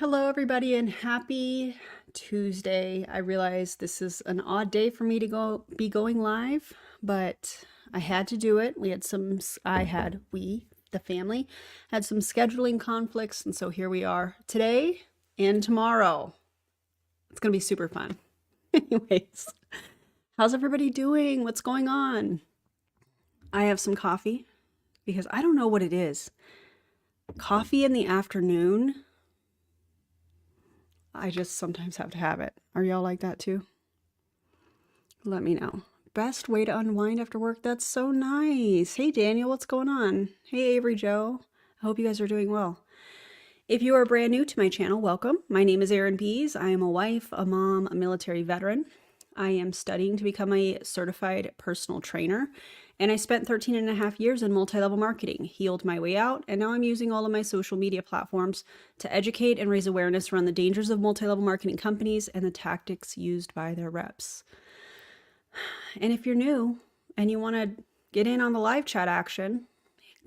Hello, everybody, and happy Tuesday. I realize this is an odd day for me to be going live, but I had to do it. The family, had some scheduling conflicts, and so here we are today and tomorrow. It's going to be super fun. Anyways, how's everybody doing? What's going on? I have some coffee because I don't know what it is. Coffee in the afternoon. I just sometimes have to have it. Are y'all like that too? Let me know. Best way to unwind after work? That's so nice. Hey, Daniel, what's going on? Hey, Avery Joe. I hope you guys are doing well. If you are brand new to my channel, welcome. My name is Erin Pease. I am a wife, a mom, a military veteran. I am studying to become a certified personal trainer, and I spent 13 and a half years in multi-level marketing, healed my way out, and now I'm using all of my social media platforms to educate and raise awareness around the dangers of multi-level marketing companies and the tactics used by their reps. And if you're new and you want to get in on the live chat action,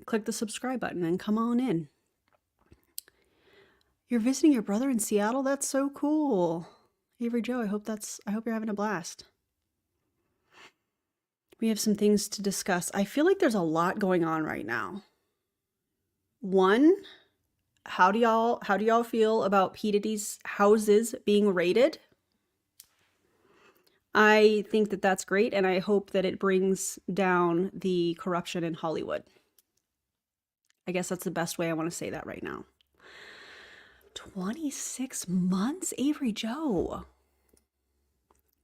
click the subscribe button and come on in. You're visiting your brother in Seattle? That's so cool. Avery Joe, I hope you're having a blast. We have some things to discuss. I feel like there's a lot going on right now. One, how do y'all feel about P. Diddy's houses being raided? I think that that's great, and I hope that it brings down the corruption in Hollywood. I guess that's the best way I want to say that right now. 26 months, Avery Joe.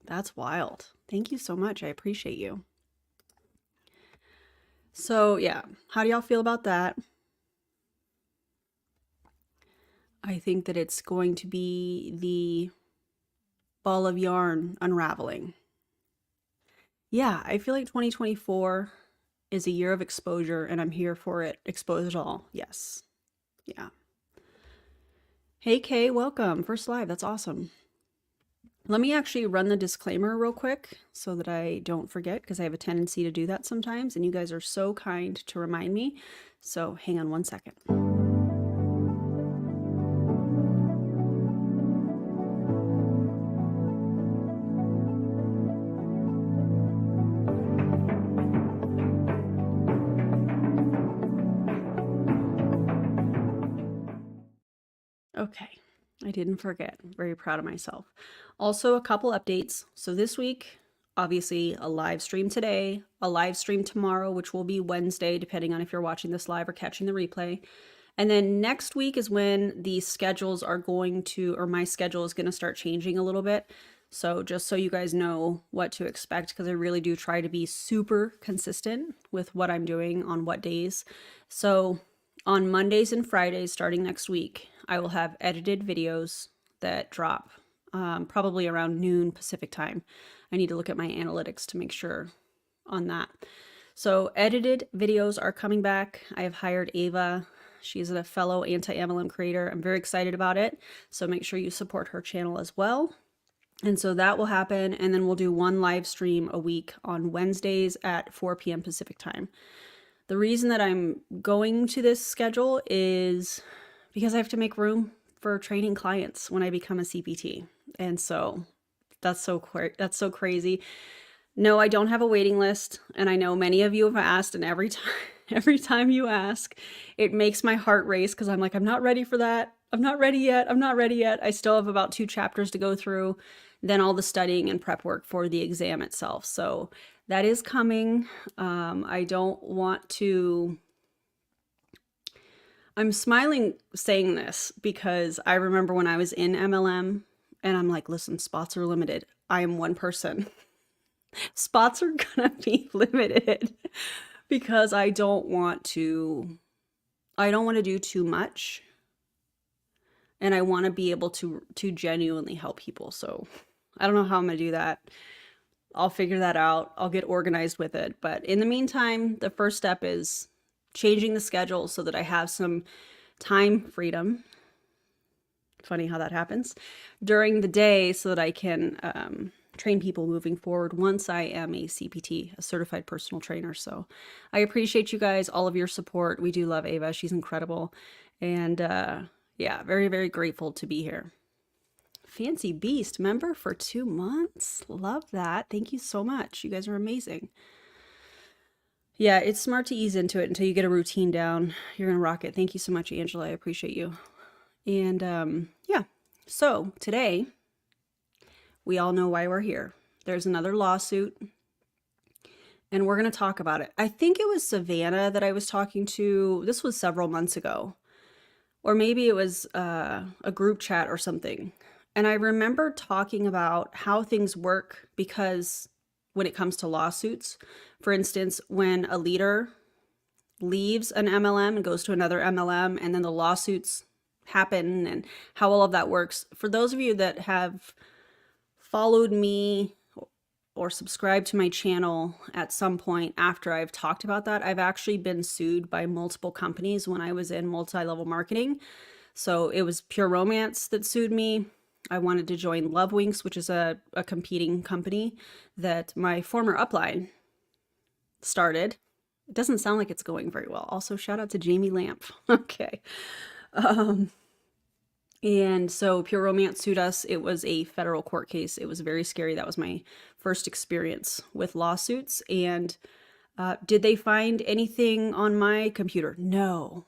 That's wild. Thank you so much. I appreciate you. So yeah, how do y'all feel about that? I think that it's going to be the ball of yarn unraveling. Yeah, I feel like 2024 is a year of exposure, and I'm here for it. Expose it all. Yes. Yeah. Hey, Kay, welcome. First live. That's awesome. Let me actually run the disclaimer real quick so that I don't forget, because I have a tendency to do that sometimes, and you guys are so kind to remind me. So hang on one second. Okay, I didn't forget. I'm very proud of myself. Also, a couple updates. So this week, obviously a live stream today, a live stream tomorrow, which will be Wednesday, depending on if you're watching this live or catching the replay. And then next week is when the schedules are going to, or my schedule is going to start changing a little bit. So just so you guys know what to expect, because I really do try to be super consistent with what I'm doing on what days. So on Mondays and Fridays, starting next week, I will have edited videos that drop probably around noon Pacific time. I need to look at my analytics to make sure on that. So edited videos are coming back. I have hired Ava. She's a fellow anti-MLM creator. I'm very excited about it. So make sure you support her channel as well. And so that will happen. And then we'll do one live stream a week on Wednesdays at 4 p.m. Pacific time. The reason that I'm going to this schedule is because I have to make room for training clients when I become a CPT. And so that's so crazy. No, I don't have a waiting list. And I know many of you have asked, and every time you ask, it makes my heart race, because I'm like, I'm not ready for that. I'm not ready yet. I'm not ready yet. I still have about 2 chapters to go through, then all the studying and prep work for the exam itself. So that is coming. I don't want to... I'm smiling saying this because I remember when I was in MLM, and I'm like, listen, spots are limited. I am one person. Spots are gonna be limited because I don't want to do too much, and I want to be able to genuinely help people. So I don't know how I'm gonna do that. I'll figure that out. I'll get organized with it. But in the meantime, the first step is changing the schedule so that I have some time freedom. Funny how that happens during the day, so that I can train people moving forward once I am a CPT, a certified personal trainer. So I appreciate you guys, all of your support. We do love Ava. She's incredible. And Yeah, very, very grateful to be here. Fancy Beast member for 2 months. Love that. Thank you so much. You guys are amazing. Yeah, it's smart to ease into it until you get a routine down. You're going to rock it. Thank you so much, Angela. I appreciate you. And yeah, so today we all know why we're here. There's another lawsuit and we're going to talk about it. I think it was Savannah that I was talking to. This was several months ago, or maybe it was a group chat or something. And I remember talking about how things work because when it comes to lawsuits, for instance, when a leader leaves an MLM and goes to another MLM and then the lawsuits happen and how all of that works. For those of you that have followed me or subscribed to my channel at some point after I've talked about that, I've actually been sued by multiple companies when I was in multi-level marketing. So it was Pure Romance that sued me. I wanted to join Love Winks, which is a competing company that my former upline started. It doesn't sound like it's going very well. Also, shout out to Jamie Lamp. Okay. And so Pure Romance sued us. It was a federal court case. It was very scary. That was my first experience with lawsuits. And did they find anything on my computer? No.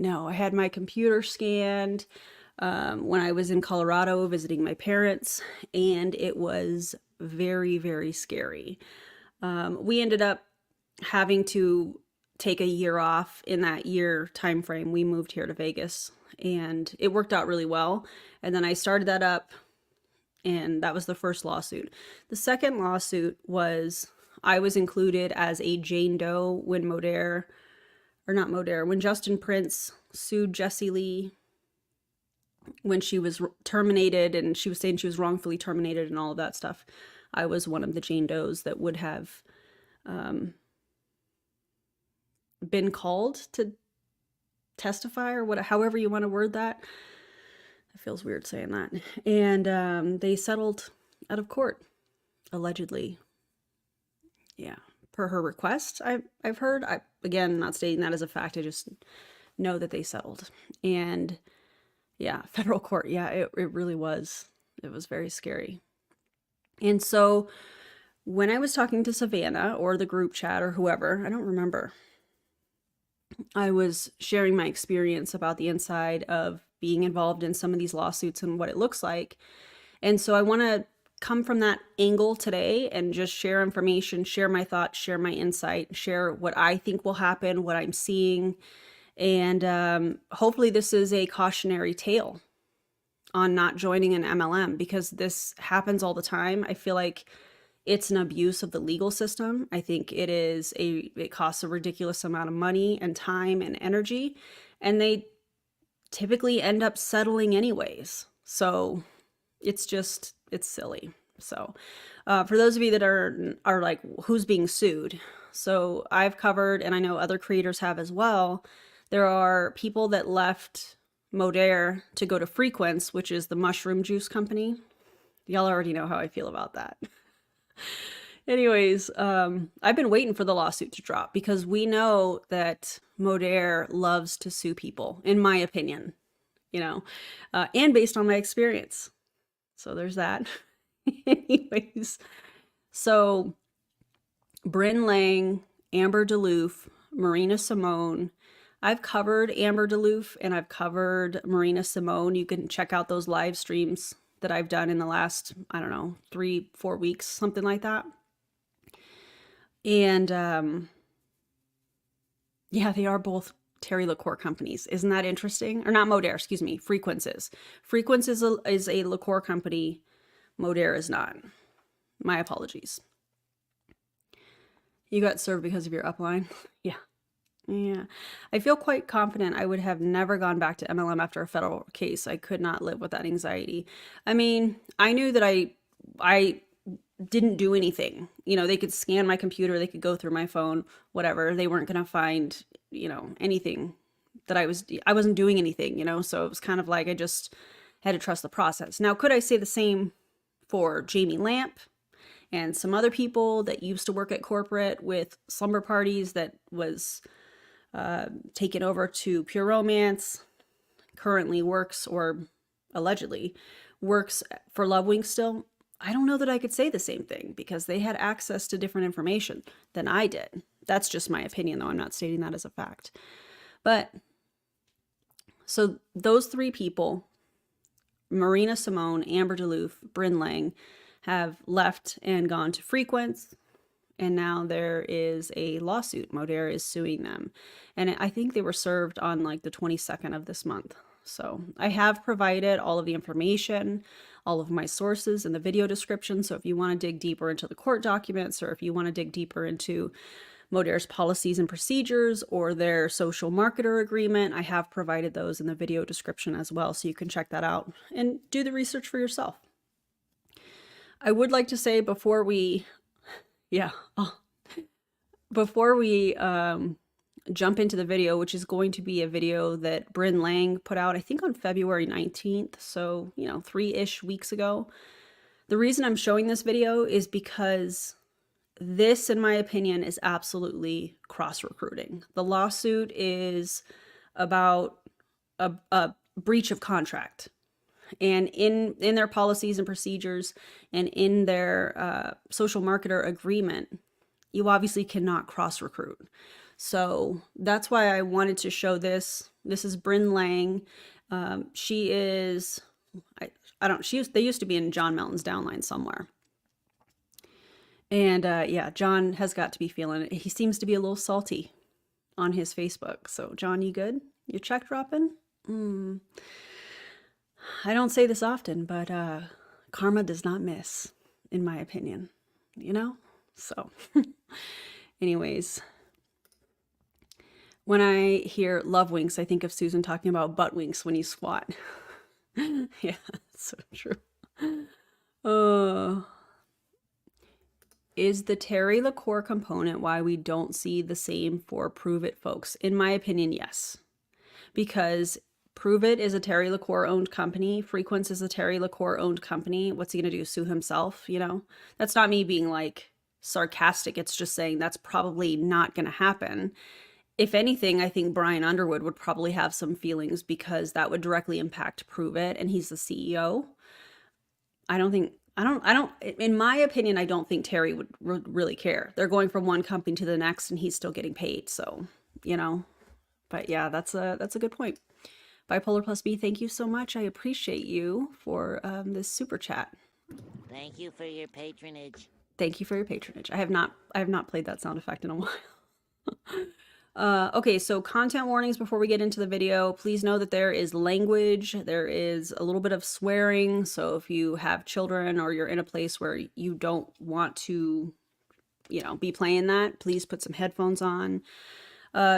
I had my computer scanned when I was in Colorado visiting my parents, and it was very, very scary. We ended up having to take a year off. In that year time frame, we moved here to Vegas and it worked out really well. And then I started that up, and that was the first lawsuit. The second lawsuit was I was included as a Jane Doe when when Justin Prince sued Jessie Lee when she was terminated, and she was saying she was wrongfully terminated and all of that stuff. I was one of the Jane Does that would have been called to testify, or however you want to word that. It feels weird saying that. And they settled out of court, allegedly. Yeah, per her request. I've heard. Again, not stating that as a fact. I just know that they settled. And yeah, federal court. Yeah, it really was. It was very scary. And so when I was talking to Savannah or the group chat or whoever, I don't remember, I was sharing my experience about the inside of being involved in some of these lawsuits and what it looks like. And so I want to come from that angle today and just share information, share my thoughts, share my insight, share what I think will happen, what I'm seeing. And hopefully this is a cautionary tale on not joining an MLM, because this happens all the time. I feel like it's an abuse of the legal system. I think it costs a ridiculous amount of money and time and energy, and they typically end up settling anyways. So it's silly. So for those of you that are like, who's being sued? So I've covered, and I know other creators have as well, there are people that left Modere to go to Frequence, which is the mushroom juice company. Y'all already know how I feel about that. Anyways, I've been waiting for the lawsuit to drop because we know that Modere loves to sue people, in my opinion, and based on my experience. So there's that. Anyways, so Bren Lang, Amber DeLoof, Marina Simone. I've covered Amber DeLoof and I've covered Marina Simone. You can check out those live streams that I've done in the last, 3-4 weeks, something like that. And yeah, they are both Terry liqueur companies. Isn't that interesting? Or not Modere, excuse me, Frequences. Frequence is a liqueur company. Modere is not. My apologies. You got served because of your upline? Yeah. Yeah. I feel quite confident I would have never gone back to MLM after a federal case. I could not live with that anxiety. I mean, I knew that I didn't do anything. They could scan my computer, they could go through my phone, whatever. They weren't going to find, anything that I wasn't doing anything, so it was kind of like I just had to trust the process. Now, could I say the same for Jamie Lamp and some other people that used to work at corporate with slumber parties that was taken over to Pure Romance? currently works, or allegedly works for Lovewing still, I don't know that I could say the same thing because they had access to different information than I did. That's just my opinion, though. I'm not stating that as a fact. But so those three people, Marina Simone, Amber DeLuth, Bren Lang, have left and gone to Frequence. And now there is a lawsuit. Modere is suing them. And I think they were served on like the 22nd of this month. So I have provided all of the information, all of my sources in the video description. So if you want to dig deeper into the court documents, or if you want to dig deeper into Modere's policies and procedures or their social marketer agreement, I have provided those in the video description as well. So you can check that out and do the research for yourself. I would like to say before we jump into the video, which is going to be a video that Bren Lang put out, I think on February 19th. So, 3-ish weeks ago. The reason I'm showing this video is because this, in my opinion, is absolutely cross-recruiting. The lawsuit is about a breach of contract. And in their policies and procedures and in their social marketer agreement, you obviously cannot cross-recruit. So that's why I wanted to show this. This is Bren Lang. She is, they used to be in John Melton's downline somewhere. And yeah, John has got to be feeling it. He seems to be a little salty on his Facebook. So John, you good? You check dropping? I don't say this often, but karma does not miss, in my opinion, So anyways, when I hear love winks, I think of Susan talking about butt winks when you squat. Yeah, that's so true. Is the Terry LaCour component why we don't see the same for Prove It folks? In my opinion, yes. Because Prove It is a Terry LaCour owned company. Frequence is a Terry LaCour owned company. What's he going to do? Sue himself? That's not me being like sarcastic. It's just saying that's probably not going to happen. If anything, I think Brian Underwood would probably have some feelings because that would directly impact Prove It, and he's the CEO. In my opinion, I don't think Terry would really care. They're going from one company to the next and he's still getting paid. So, but yeah, that's a good point. Bipolar Plus B, thank you so much. I appreciate you for this super chat. Thank you for your patronage. Thank you for your patronage. I have not played that sound effect in a while. Okay, so content warnings before we get into the video. Please know that there is language. There is a little bit of swearing. So if you have children or you're in a place where you don't want to, be playing that, please put some headphones on.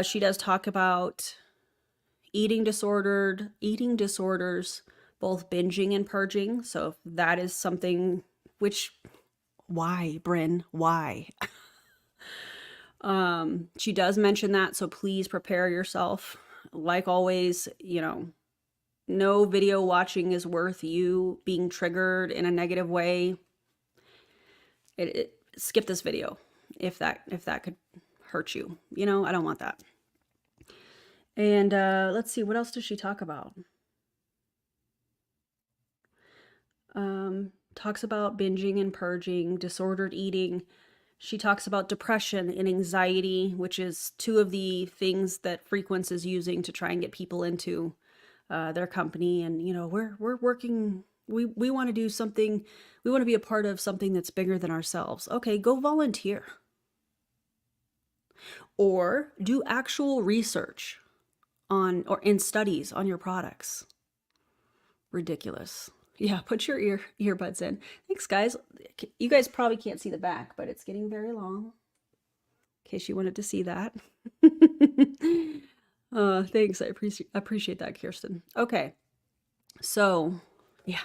She does talk about eating disorders, both binging and purging. So if that is something why, Bren? Why? She does mention that, so please prepare yourself. Like always, no video watching is worth you being triggered in a negative way. Skip this video if that could hurt you. I don't want that. And let's see, what else does she talk about? Talks about binging and purging, disordered eating. She talks about depression and anxiety, which is two of the things that Frequence is using to try and get people into their company. And, we're working, we want to do something, we want to be a part of something that's bigger than ourselves. Okay, go volunteer. Or do actual research in studies on your products. Ridiculous. Yeah, put your earbuds in. Thanks, guys. You guys probably can't see the back, but it's getting very long. In case you wanted to see that. Thanks. I appreciate that, Kirsten. Okay. So, yeah.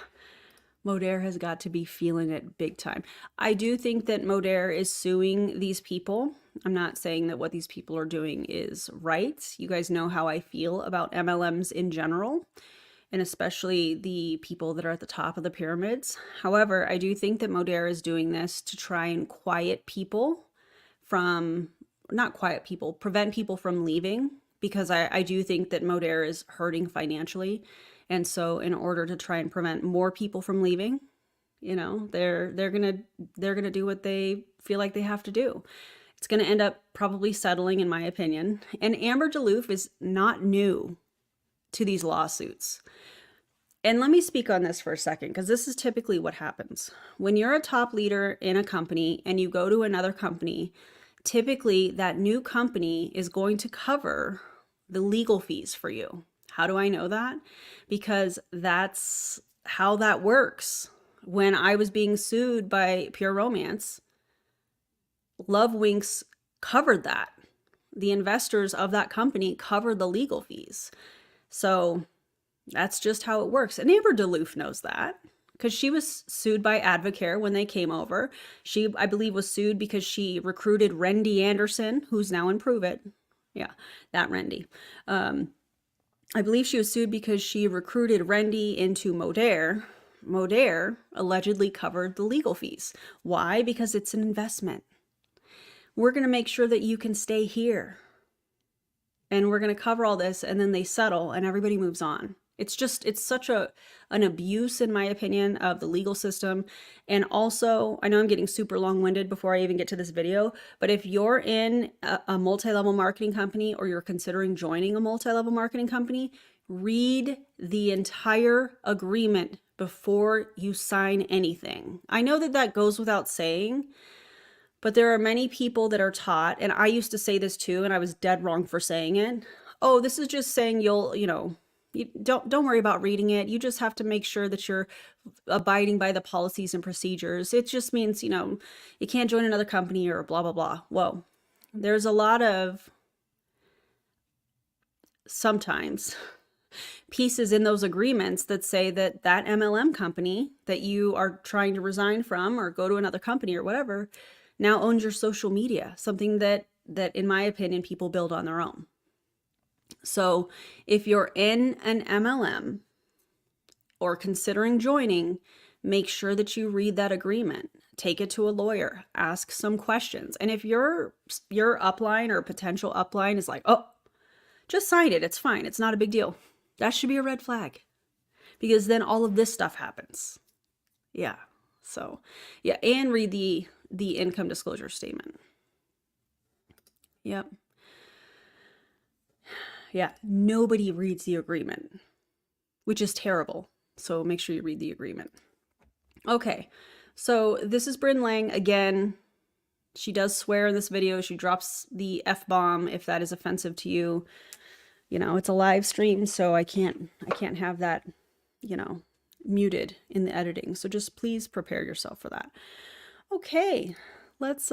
Modere has got to be feeling it big time. I do think that Modere is suing these people. I'm not saying that what these people are doing is right. You guys know how I feel about MLMs in general, and especially the people that are at the top of the pyramids. However, I do think that Modere is doing this to try and prevent people from leaving, because I do think that Modere is hurting financially. And so in order to try and prevent more people from leaving, you know, they're gonna do what they feel like they have to do. It's gonna end up probably settling, in my opinion. And Amber DeLoof is not new to these lawsuits. And let me speak on this for a second, because this is typically what happens. When you're a top leader in a company and you go to another company, typically that new company is going to cover the legal fees for you. How do I know that? Because that's how that works. When I was being sued by Pure Romance, Love Winks covered that. The investors of that company covered the legal fees. So that's just how it works. And Amber DeLoof knows that, because she was sued by Advocare when they came over. She, I believe, was sued because she recruited Rendy Anderson, who's now in Prove It. Yeah, that Rendy. I believe she was sued because she recruited Rendy into Modere. Modere allegedly covered the legal fees. Why? Because it's an investment. We're going to make sure that you can stay here. And we're going to cover all this, and then they settle and everybody moves on. It's such an abuse, in my opinion, of the legal system. And also, I know I'm getting super long-winded before I even get to this video, but if you're in a multi-level marketing company, or you're considering joining a multi-level marketing company, read the entire agreement before you sign anything. I know that that goes without saying, but there are many people that are taught, and I used to say this too, and I was dead wrong for saying it. Oh, this is just saying you don't worry about reading it. You just have to make sure that you're abiding by the policies and procedures. It just means, you can't join another company or blah, blah, blah. Whoa. There's a lot of sometimes pieces in those agreements that say that that MLM company that you are trying to resign from or go to another company or whatever now owns your social media, something that in my opinion, people build on their own. So if you're in an MLM or considering joining, make sure that you read that agreement. Take it to a lawyer, ask some questions. And if your upline or potential upline is like, oh, just sign it, it's fine, it's not a big deal, that should be a red flag, because then all of this stuff happens. Yeah. So yeah, and read the income disclosure statement. Yep. Yeah, nobody reads the agreement, which is terrible. So make sure you read the agreement. Okay, so this is Bren Lang again. She does swear in this video. She drops the F-bomb if that is offensive to you. It's a live stream, so I can't have that, muted in the editing. So just please prepare yourself for that. Okay, let's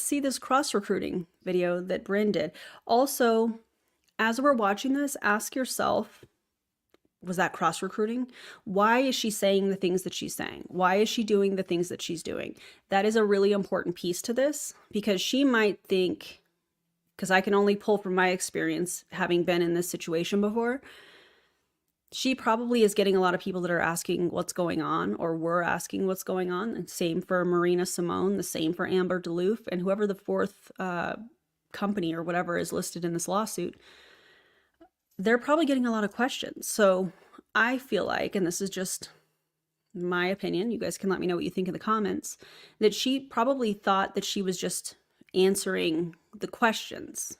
see this cross-recruiting video that Bren did. Also, as we're watching this, ask yourself, was that cross-recruiting? Why is she saying the things that she's saying? Why is she doing the things that she's doing? That is a really important piece to this, because she might think, because I can only pull from my experience having been in this situation before, she probably is getting a lot of people that are asking what's going on, or were asking what's going on. And same for Marina Simone, the same for Amber DeLoof, and whoever the fourth company or whatever is listed in this lawsuit. They're probably getting a lot of questions. So I feel like, and this is just my opinion, you guys can let me know what you think in the comments, that she probably thought that she was just answering the questions.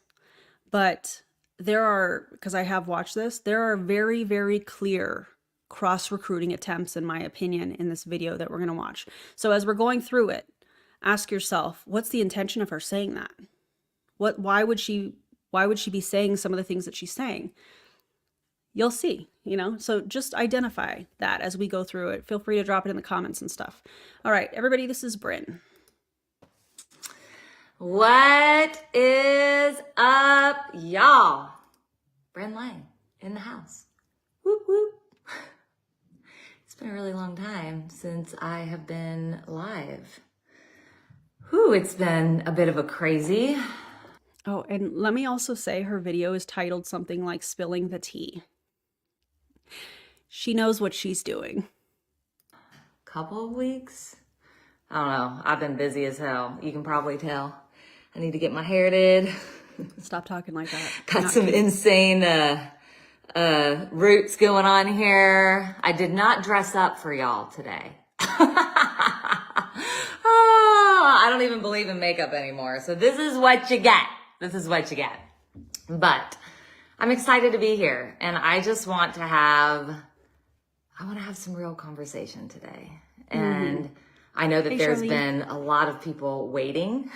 But there are, because I have watched this, there are very, very clear cross-recruiting attempts, in my opinion, in this video that we're going to watch. So as we're going through it, ask yourself, what's the intention of her saying that? Why would she be saying some of the things that she's saying? You'll see, so just identify that as we go through it. Feel free to drop it in the comments and stuff. All right, everybody, this is Bren. What is up, y'all? Bren Lang in the house. Whoop, whoop. It's been a really long time since I have been live. Whew, it's been a bit of a crazy. Oh, and let me also say her video is titled something like Spilling the Tea. She knows what she's doing. Couple of weeks? I don't know. I've been busy as hell. You can probably tell. I need to get my hair did. Stop talking like that. Got Not some cute. insane roots going on here. I did not dress up for y'all today. I don't even believe in makeup anymore. So this is what you get. This is what you get. But I'm excited to be here, and I just want to have some real conversation today. And I know that Hey, there's Charlene. been a lot of people waiting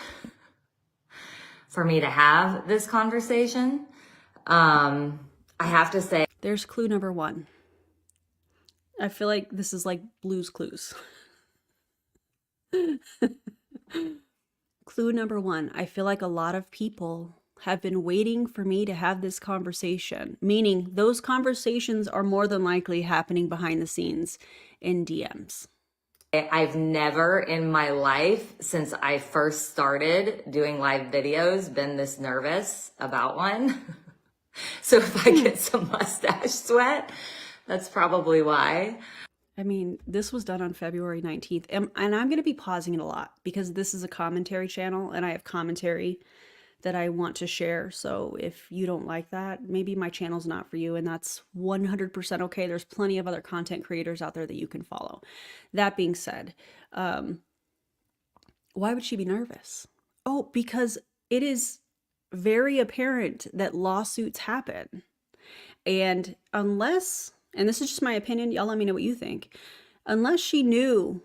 for me to have this conversation. I have to say, There's clue number 1. I feel like this is like Blue's Clues. Clue number 1. I feel like a lot of people have been waiting for me to have this conversation, meaning those conversations are more than likely happening behind the scenes in DMs. I've never in my life, since I first started doing live videos, been this nervous about one. So if I get some mustache sweat, that's probably why. I mean, this was done on February 19th, and I'm going to be pausing it a lot because this is a commentary channel and I have commentary that I want to share. So if you don't like that, maybe my channel's not for you, and that's 100% okay. There's plenty of other content creators out there that you can follow. That being said, why would she be nervous? Oh, because it is very apparent that lawsuits happen. And unless, and this is just my opinion, y'all let me know what you think, unless she knew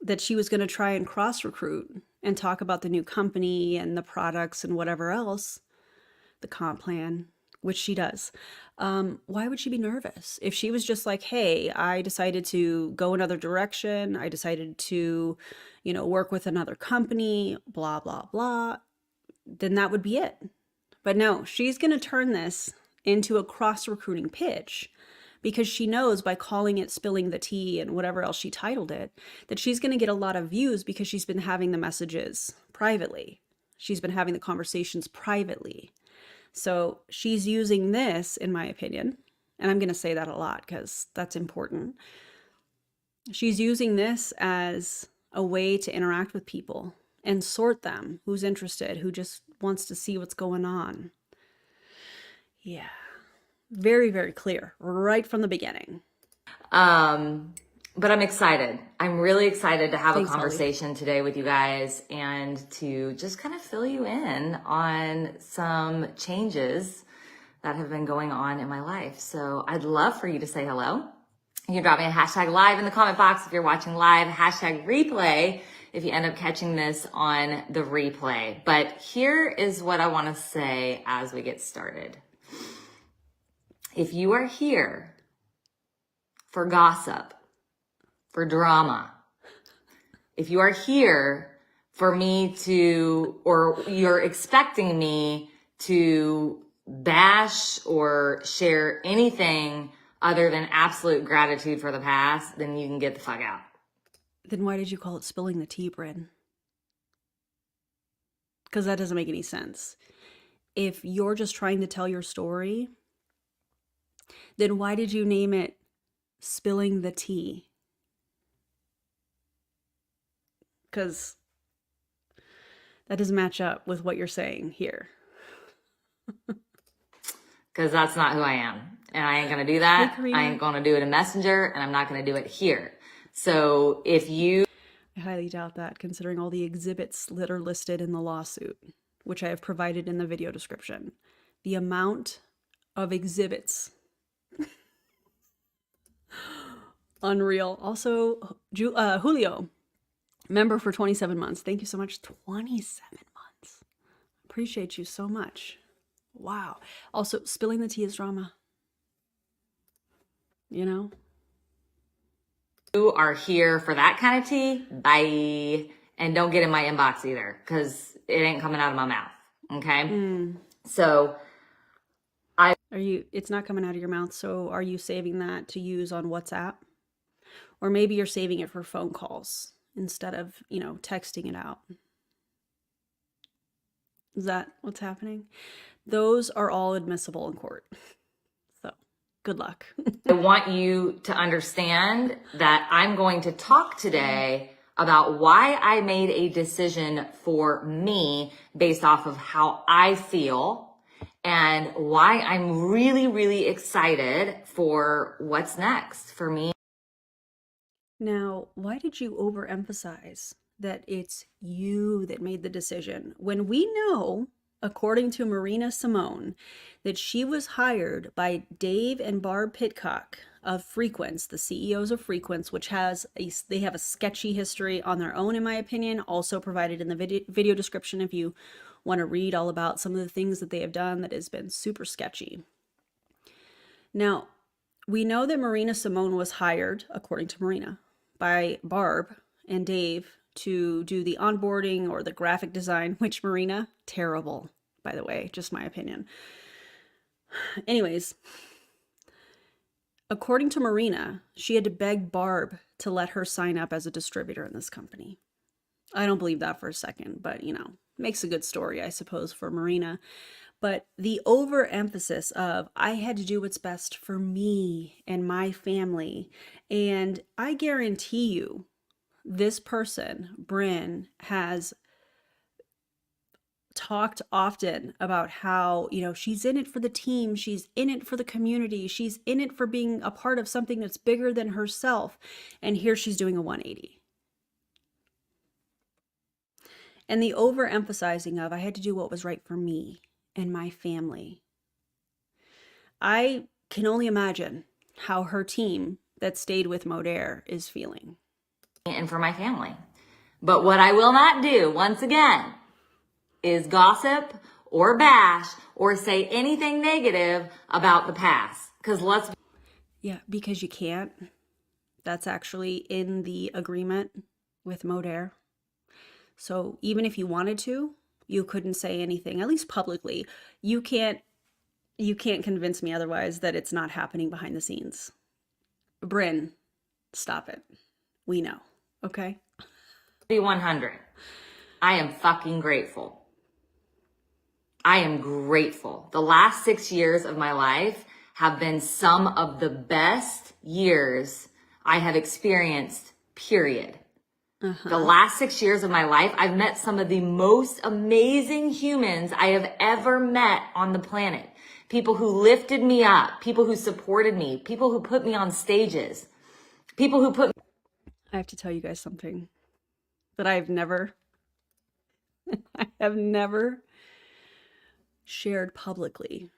that she was going to try and cross-recruit and talk about the new company and the products and whatever else, the comp plan, which she does, why would she be nervous? If she was just like, hey, I decided to go another direction, I decided to, work with another company, blah, blah, blah, then that would be it. But no, she's going to turn this into a cross-recruiting pitch because she knows by calling it Spilling the Tea and whatever else she titled it, that she's going to get a lot of views because she's been having the messages privately. She's been having the conversations privately. So she's using this, in my opinion, and I'm going to say that a lot because that's important. She's using this as a way to interact with people and sort them, who's interested, who just wants to see what's going on. Yeah. Very, very clear right from the beginning. But I'm excited. I'm really excited to have Thanks, a conversation today with you guys and to just kind of fill you in on some changes that have been going on in my life. So I'd love for you to say hello. You can drop me a hashtag live in the comment box if you're watching live, hashtag replay if you end up catching this on the replay. But here is what I want to say as we get started. If you are here for gossip, for drama, if you are here for me to, or you're expecting me to bash or share anything other than absolute gratitude for the past, then you can get the fuck out. Then why did you call it Spilling the Tea, Bren? Because that doesn't make any sense. If you're just trying to tell your story, then why did you name it Spilling the Tea? Because that doesn't match up with what you're saying here. Because that's not who I am. And I ain't going to do that. Hey, Karina. I ain't going to do it in Messenger, and I'm not going to do it here. So if you... I highly doubt that, considering all the exhibits that are listed in the lawsuit, which I have provided in the video description. The amount of exhibits. Unreal. Also, Julio, member for 27 months. Thank you so much. 27 months. Appreciate you so much. Wow. Also, Spilling the Tea is drama. You are here for that kind of tea, bye. And don't get in my inbox either, because it ain't coming out of my mouth. Okay? So it's not coming out of your mouth, so are you saving that to use on WhatsApp? Or maybe you're saving it for phone calls instead of, texting it out. Is that what's happening? Those are all admissible in court. So, good luck. I want you to understand that I'm going to talk today about why I made a decision for me based off of how I feel and why I'm really, really excited for what's next for me. Now, why did you overemphasize that it's you that made the decision when we know, according to Marina Simone, that she was hired by Dave and Barb Pitcock of Frequence, the CEOs of Frequence, which they have a sketchy history on their own, in my opinion, also provided in the video description if you want to read all about some of the things that they have done that has been super sketchy. Now, we know that Marina Simone was hired, according to Marina, by Barb and Dave to do the onboarding or the graphic design, which Marina, terrible, by the way, just my opinion. Anyways, according to Marina, she had to beg Barb to let her sign up as a distributor in this company. I don't believe that for a second, but makes a good story, I suppose, for Marina. But the overemphasis of I had to do what's best for me and my family. And I guarantee you, this person, Bren, has talked often about how, she's in it for the team. She's in it for the community. She's in it for being a part of something that's bigger than herself. And here she's doing a 180. And the overemphasizing of I had to do what was right for me and my family. I can only imagine how her team that stayed with Modere is feeling. And for my family. But what I will not do, once again, is gossip or bash or say anything negative about the past. Because you can't. That's actually in the agreement with Modere. So even if you wanted to, you couldn't say anything, at least publicly. You can't convince me otherwise that it's not happening behind the scenes. Bren, stop it. We know, okay? Be 100. I am fucking grateful. I am grateful. The last 6 years of my life have been some of the best years I have experienced, period. The last 6 years of my life, I've met some of the most amazing humans I have ever met on the planet. People who lifted me up, people who supported me, people who put me on stages, people who put... I have to tell you guys something that I have never shared publicly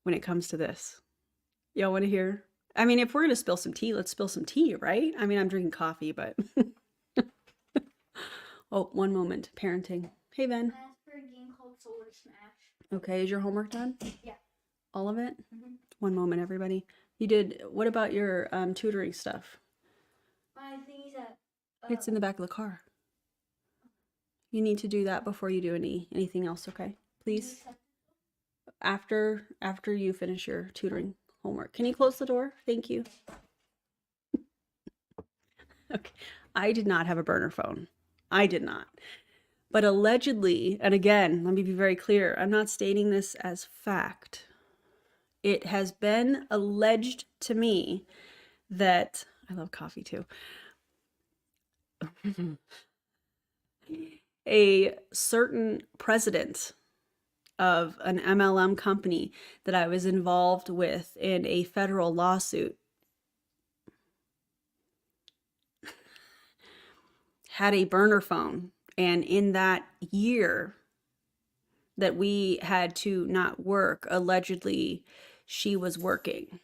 when it comes to this. Y'all want to hear? I mean, if we're going to spill some tea, let's spill some tea, right? I mean, I'm drinking coffee, but... Oh, one moment. Parenting. Hey, Ben. I asked for a game called Solar Smash. Okay, is your homework done? Yeah. All of it? One moment, everybody. You did... What about your tutoring stuff? My thing is that... It's in the back of the car. You need to do that before you do anything else, okay? Please? After you finish your tutoring homework. Can you close the door? Thank you. Okay. I did not have a burner phone. I did not. But allegedly, and again, let me be very clear, I'm not stating this as fact. It has been alleged to me that, I love coffee too, a certain president of an MLM company that I was involved with in a federal lawsuit had a burner phone. And in that year that we had to not work, allegedly she was working.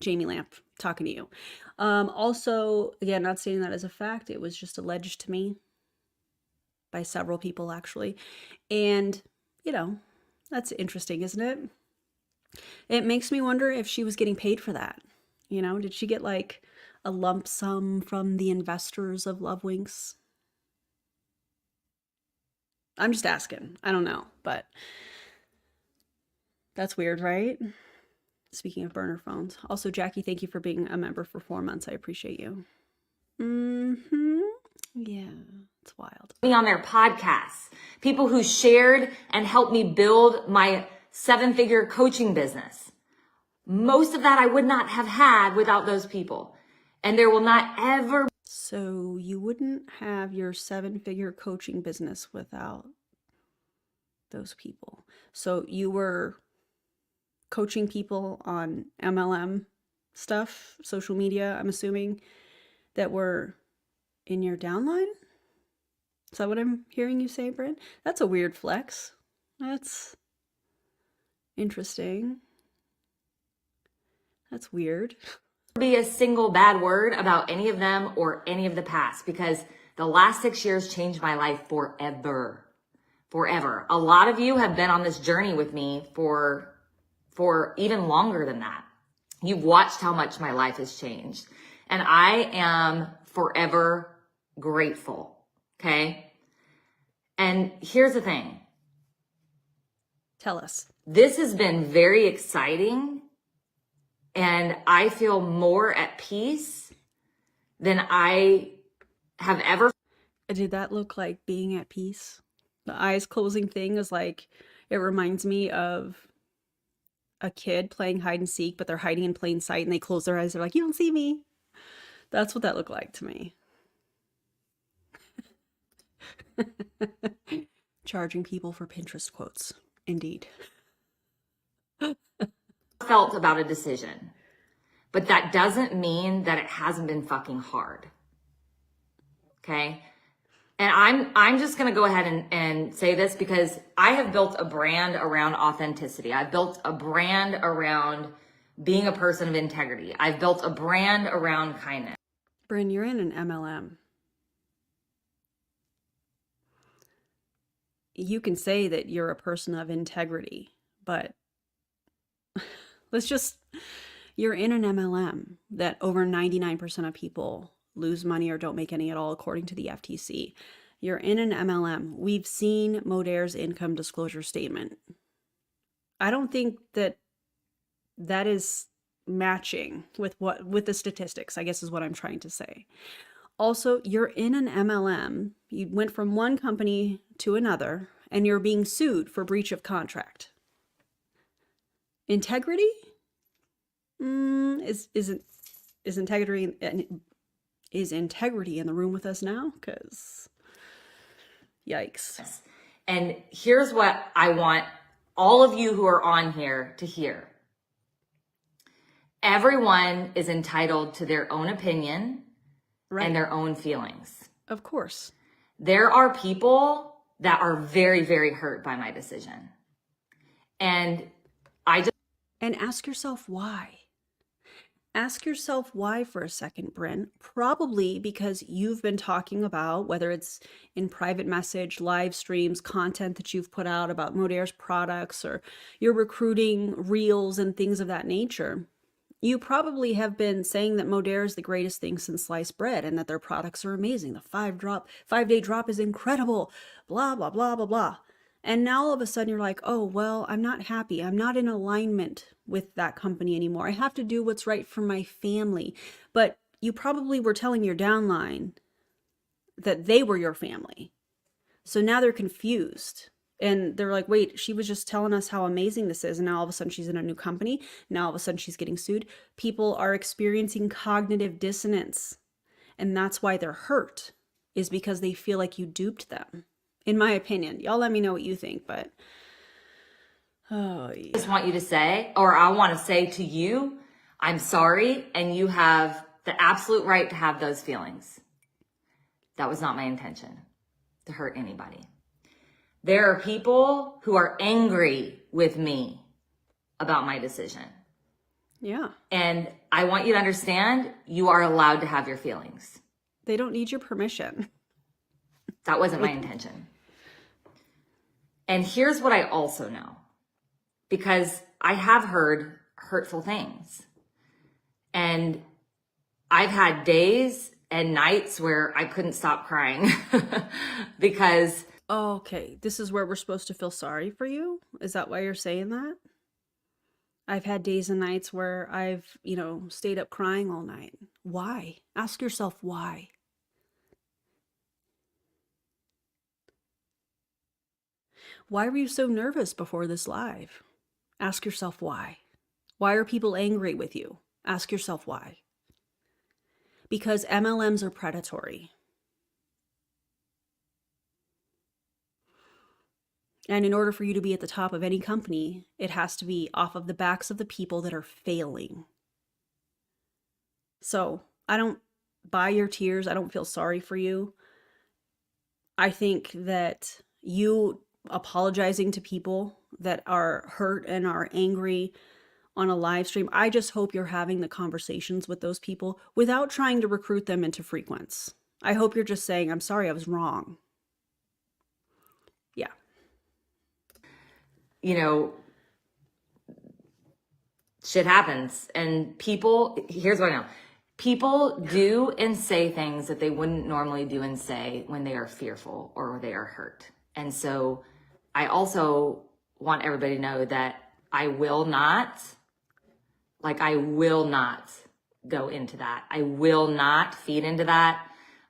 Jamie Lamp, talking to you. Also, again, not stating that as a fact, it was just alleged to me by several people, actually. And, that's interesting, isn't it? It makes me wonder if she was getting paid for that. Did she get like a lump sum from the investors of Love Winks? I'm just asking. I don't know, but that's weird, right? Speaking of burner phones. Also, Jackie, thank you for being a member for 4 months. I appreciate you. Yeah, it's wild. Me on their podcasts, people who shared and helped me build my 7-figure coaching business. Most of that I would not have had without those people. And there will not ever So you wouldn't have your 7-figure coaching business without those people. So you were coaching people on MLM stuff, social media, I'm assuming, that were in your downline? Is that what I'm hearing you say, Bren? That's a weird flex. That's interesting. That's weird. be a single bad word about any of them or any of the past, because the last 6 years changed my life forever. Forever. A lot of you have been on this journey with me for even longer than that. You've watched how much my life has changed. And I am forever grateful. Okay? And here's the thing. Tell us. This has been very exciting, and I feel more at peace than I have ever. Did that look like being at peace? The eyes closing thing is like, it reminds me of a kid playing hide and seek, but they're hiding in plain sight and they close their eyes. They're like, you don't see me. That's what that looked like to me. Charging people for Pinterest quotes. Indeed. Felt about a decision, but that doesn't mean that it hasn't been fucking hard. Okay. And I'm just going to go ahead and say this, because I have built a brand around authenticity. I've built a brand around being a person of integrity. I've built a brand around kindness. Bren, you're in an MLM. You can say that you're a person of integrity, but you're in an MLM that over 99% of people lose money or don't make any at all, according to the FTC. You're in an MLM. We've seen Modere's income disclosure statement. I don't think that is matching with the statistics, I guess is what I'm trying to say. Also, you're in an MLM. You went from one company to another, and you're being sued for breach of contract. Integrity? Is integrity in the room with us now? Because yikes. And here's what I want all of you who are on here to hear. Everyone is entitled to their own opinion, right, and their own feelings. Of course. There are people that are very, very hurt by my decision. And ask yourself why. Ask yourself why for a second, Bren. Probably because you've been talking about, whether it's in private message, live streams, content that you've put out about Modere's products, or you're recruiting reels and things of that nature. You probably have been saying that Modere is the greatest thing since sliced bread and that their products are amazing. The 5-day drop is incredible, blah, blah, blah, blah, blah. And now all of a sudden you're like, oh, well, I'm not happy. I'm not in alignment with that company anymore. I have to do what's right for my family. But you probably were telling your downline that they were your family. So now they're confused. And they're like, wait, she was just telling us how amazing this is. And now all of a sudden she's in a new company. Now all of a sudden she's getting sued. People are experiencing cognitive dissonance. And that's why they're hurt, is because they feel like you duped them. In my opinion. Y'all let me know what you think, but I just want you to say, or I want to say to you, I'm sorry, and you have the absolute right to have those feelings. That was not my intention, to hurt anybody. There are people who are angry with me about my decision. Yeah. And I want you to understand, you are allowed to have your feelings. They don't need your permission. That wasn't my intention. And here's what I also know, because I have heard hurtful things. And I've had days and nights where I couldn't stop crying because... Okay, this is where we're supposed to feel sorry for you? Is that why you're saying that? I've had days and nights where I've, stayed up crying all night. Why? Ask yourself why. Why were you so nervous before this live? Ask yourself why. Why are people angry with you? Ask yourself why. because MLMs are predatory. And in order for you to be at the top of any company, it has to be off of the backs of the people that are failing. So I don't buy your tears. I don't feel sorry for you. I think that you apologizing to people that are hurt and are angry on a live stream, I just hope you're having the conversations with those people without trying to recruit them into Frequence. I hope you're just saying, I'm sorry, I was wrong. Yeah. You know, shit happens. And people, here's what I know. People do and say things that they wouldn't normally do and say when they are fearful or they are hurt. And so I also want everybody to know that I will not go into that. I will not feed into that.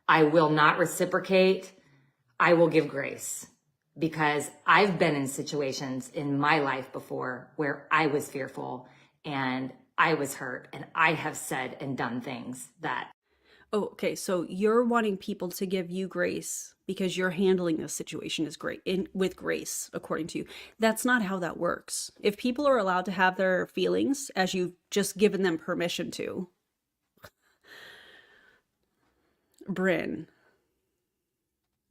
I will not reciprocate. I will give grace, because I've been in situations in my life before where I was fearful and I was hurt, and I have said and done things that. Oh, okay. So you're wanting people to give you grace because you're handling this situation with grace, according to you. That's not how that works. If people are allowed to have their feelings as you've just given them permission to, Bren,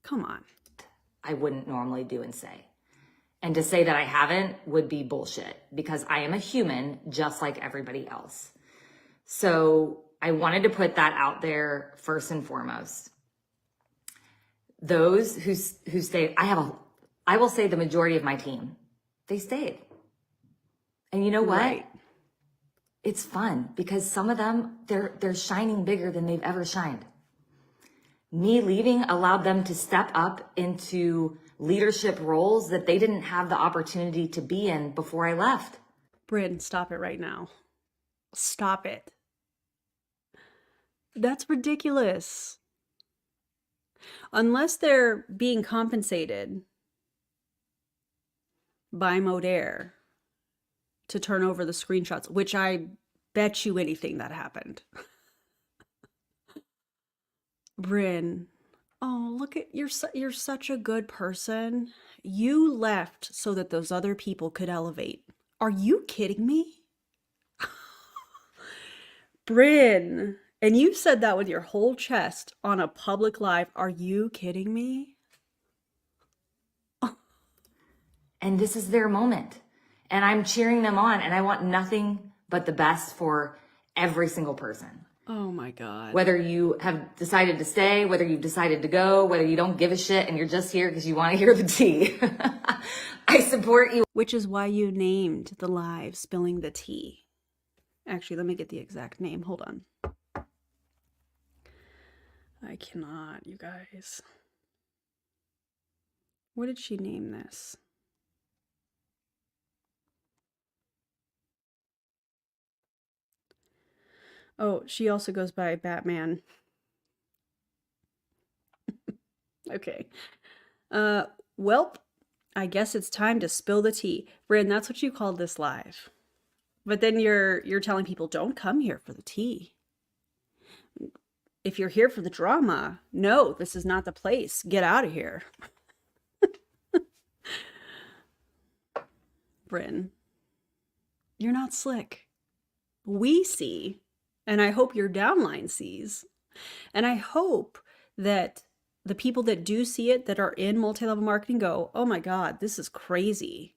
come on. I wouldn't normally do and say. And to say that I haven't would be bullshit, because I am a human just like everybody else. So I wanted to put that out there first and foremost. Those who stayed, I will say the majority of my team, they stayed. And you know what? Right. It's fun, because some of them, they're shining bigger than they've ever shined. Me leaving allowed them to step up into leadership roles that they didn't have the opportunity to be in before I left. Bren, stop it right now. Stop it. That's ridiculous. Unless they're being compensated by Modere to turn over the screenshots, which I bet you anything that happened. Bren, oh, look at you're such a good person. You left so that those other people could elevate. Are you kidding me? Bren, and you said that with your whole chest on a public live. Are you kidding me? And this is their moment. And I'm cheering them on, and I want nothing but the best for every single person. Oh my God. Whether you have decided to stay, whether you've decided to go, whether you don't give a shit and you're just here because you want to hear the tea. I support you. Which is why you named the live Spilling the Tea. Actually, let me get the exact name. Hold on. I cannot, you guys. What did she name this? Oh, she also goes by Batman. Okay. Welp, I guess it's time to spill the tea. Bren, that's what you called this live. But then you're telling people, don't come here for the tea. If you're here for the drama, no, this is not the place. Get out of here. Bren, you're not slick. We see, and I hope your downline sees, and I hope that the people that do see it, that are in multi-level marketing, go, oh my God, this is crazy.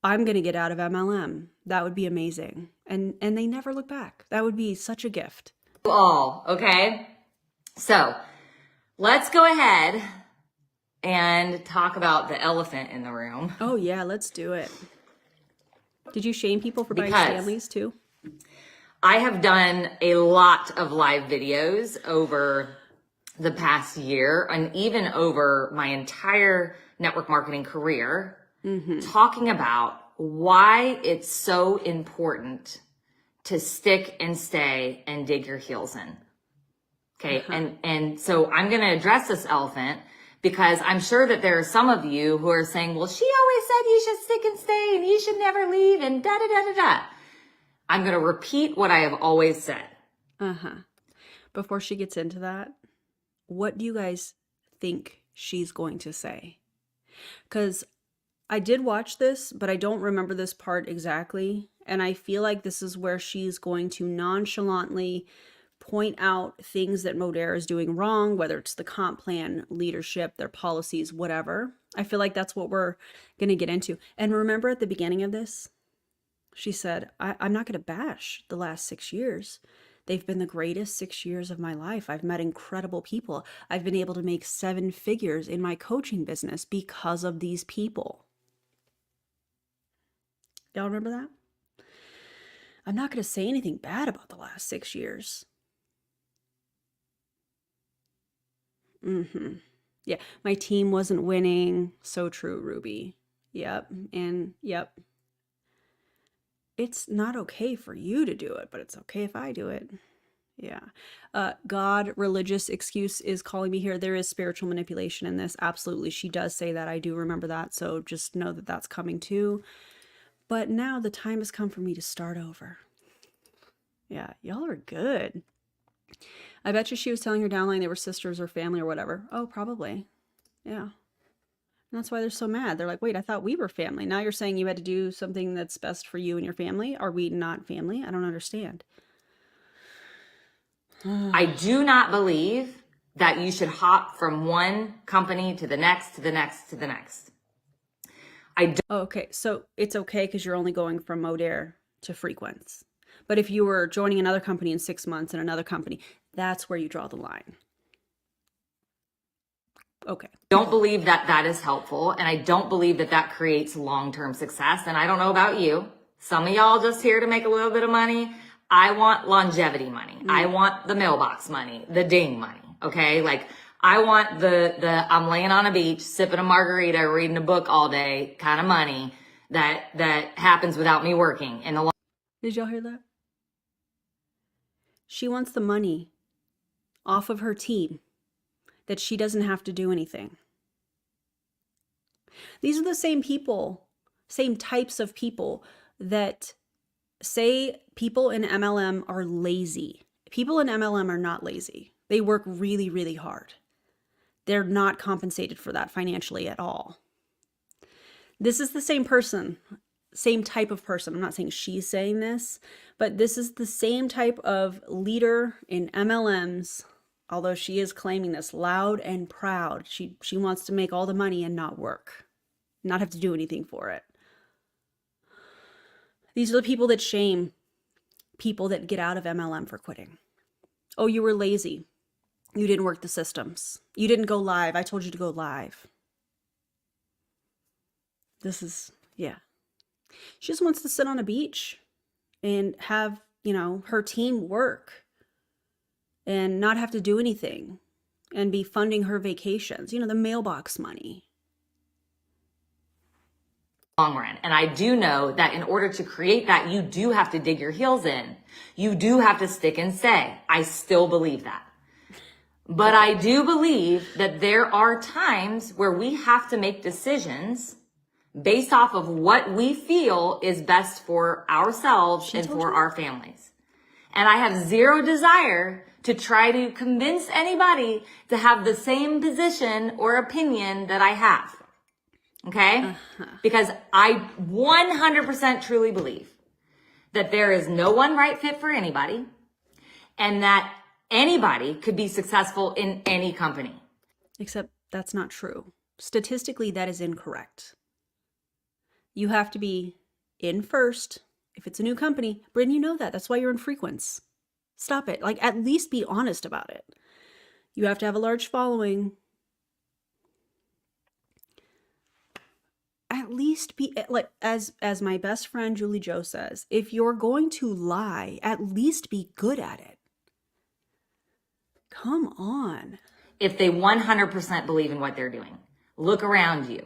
I'm going to get out of MLM. That would be amazing. And they never look back. That would be such a gift. All, okay? So let's go ahead and talk about the elephant in the room. Oh yeah, let's do it. Did you shame people for buying Stanleys too? I have done a lot of live videos over the past year, and even over my entire network marketing career, talking about why it's so important to stick and stay and dig your heels in. Okay. And so I'm going to address this elephant, because I'm sure that there are some of you who are saying, well, she always said you should stick and stay and you should never leave and da da da da da. I'm going to repeat what I have always said. before she gets into that, what do you guys think she's going to say? Because I did watch this, but I don't remember this part exactly. And I feel like this is where she's going to nonchalantly point out things that Modere is doing wrong, whether it's the comp plan, leadership, their policies, whatever. I feel like that's what we're going to get into. And remember at the beginning of this, she said, I'm not going to bash the last 6 years. They've been the greatest 6 years of my life. I've met incredible people. I've been able to make 7 figures in my coaching business because of these people. Y'all remember that? I'm not going to say anything bad about the last 6 years. Yeah, my team wasn't winning. So true, Ruby. Yep. And yep. It's not okay for you to do it, but it's okay if I do it. Yeah. God, religious excuse is calling me here. There is spiritual manipulation in this. Absolutely. She does say that. I do remember that. So just know that that's coming too. But now the time has come for me to start over. Yeah, y'all are good. I bet you she was telling her downline they were sisters or family or whatever. Oh, probably. Yeah. And that's why they're so mad. They're like, wait, I thought we were family. Now you're saying you had to do something that's best for you and your family. Are we not family? I don't understand. I do not believe that you should hop from one company to the next, to the next, to the next. Okay, so it's okay because you're only going from Modere to Frequence. But if you were joining another company in 6 months and another company, that's where you draw the line. Okay. Don't believe that that is helpful. And I don't believe that that creates long-term success. And I don't know about you. Some of y'all just here to make a little bit of money. I want longevity money. I want the mailbox money, the ding money. Okay. Like I want the I'm laying on a beach, sipping a margarita, reading a book all day kind of money that happens without me working in the long. Did y'all hear that? She wants the money off of her team that she doesn't have to do anything. These are the same people, same types of people that say people in MLM are lazy. People in MLM are not lazy. They work really, really hard. They're not compensated for that financially at all. This is the same person, same type of person. I'm not saying she's saying this, but this is the same type of leader in MLMs, although she is claiming this loud and proud. She wants to make all the money and not work, not have to do anything for it. These are the people that shame people that get out of MLM for quitting. Oh, you were lazy. You didn't work the systems. You didn't go live. I told you to go live. This is, yeah. She just wants to sit on a beach and have, her team work and not have to do anything and be funding her vacations, the mailbox money. Long run. And I do know that in order to create that, you do have to dig your heels in. You do have to stick and stay. I still believe that. But I do believe that there are times where we have to make decisions based off of what we feel is best for ourselves and for our families. And I have zero desire to try to convince anybody to have the same position or opinion that I have. Okay? Because I 100% truly believe that there is no one right fit for anybody and that anybody could be successful in any company. Except that's not true. Statistically, that is incorrect. You have to be in first. If it's a new company, Bren, you know that. That's why you're in Frequence. Stop it. Like, at least be honest about it. You have to have a large following. At least be, like, as my best friend Julie Jo says, if you're going to lie, at least be good at it. Come on. If they 100% believe in what they're doing, look around you.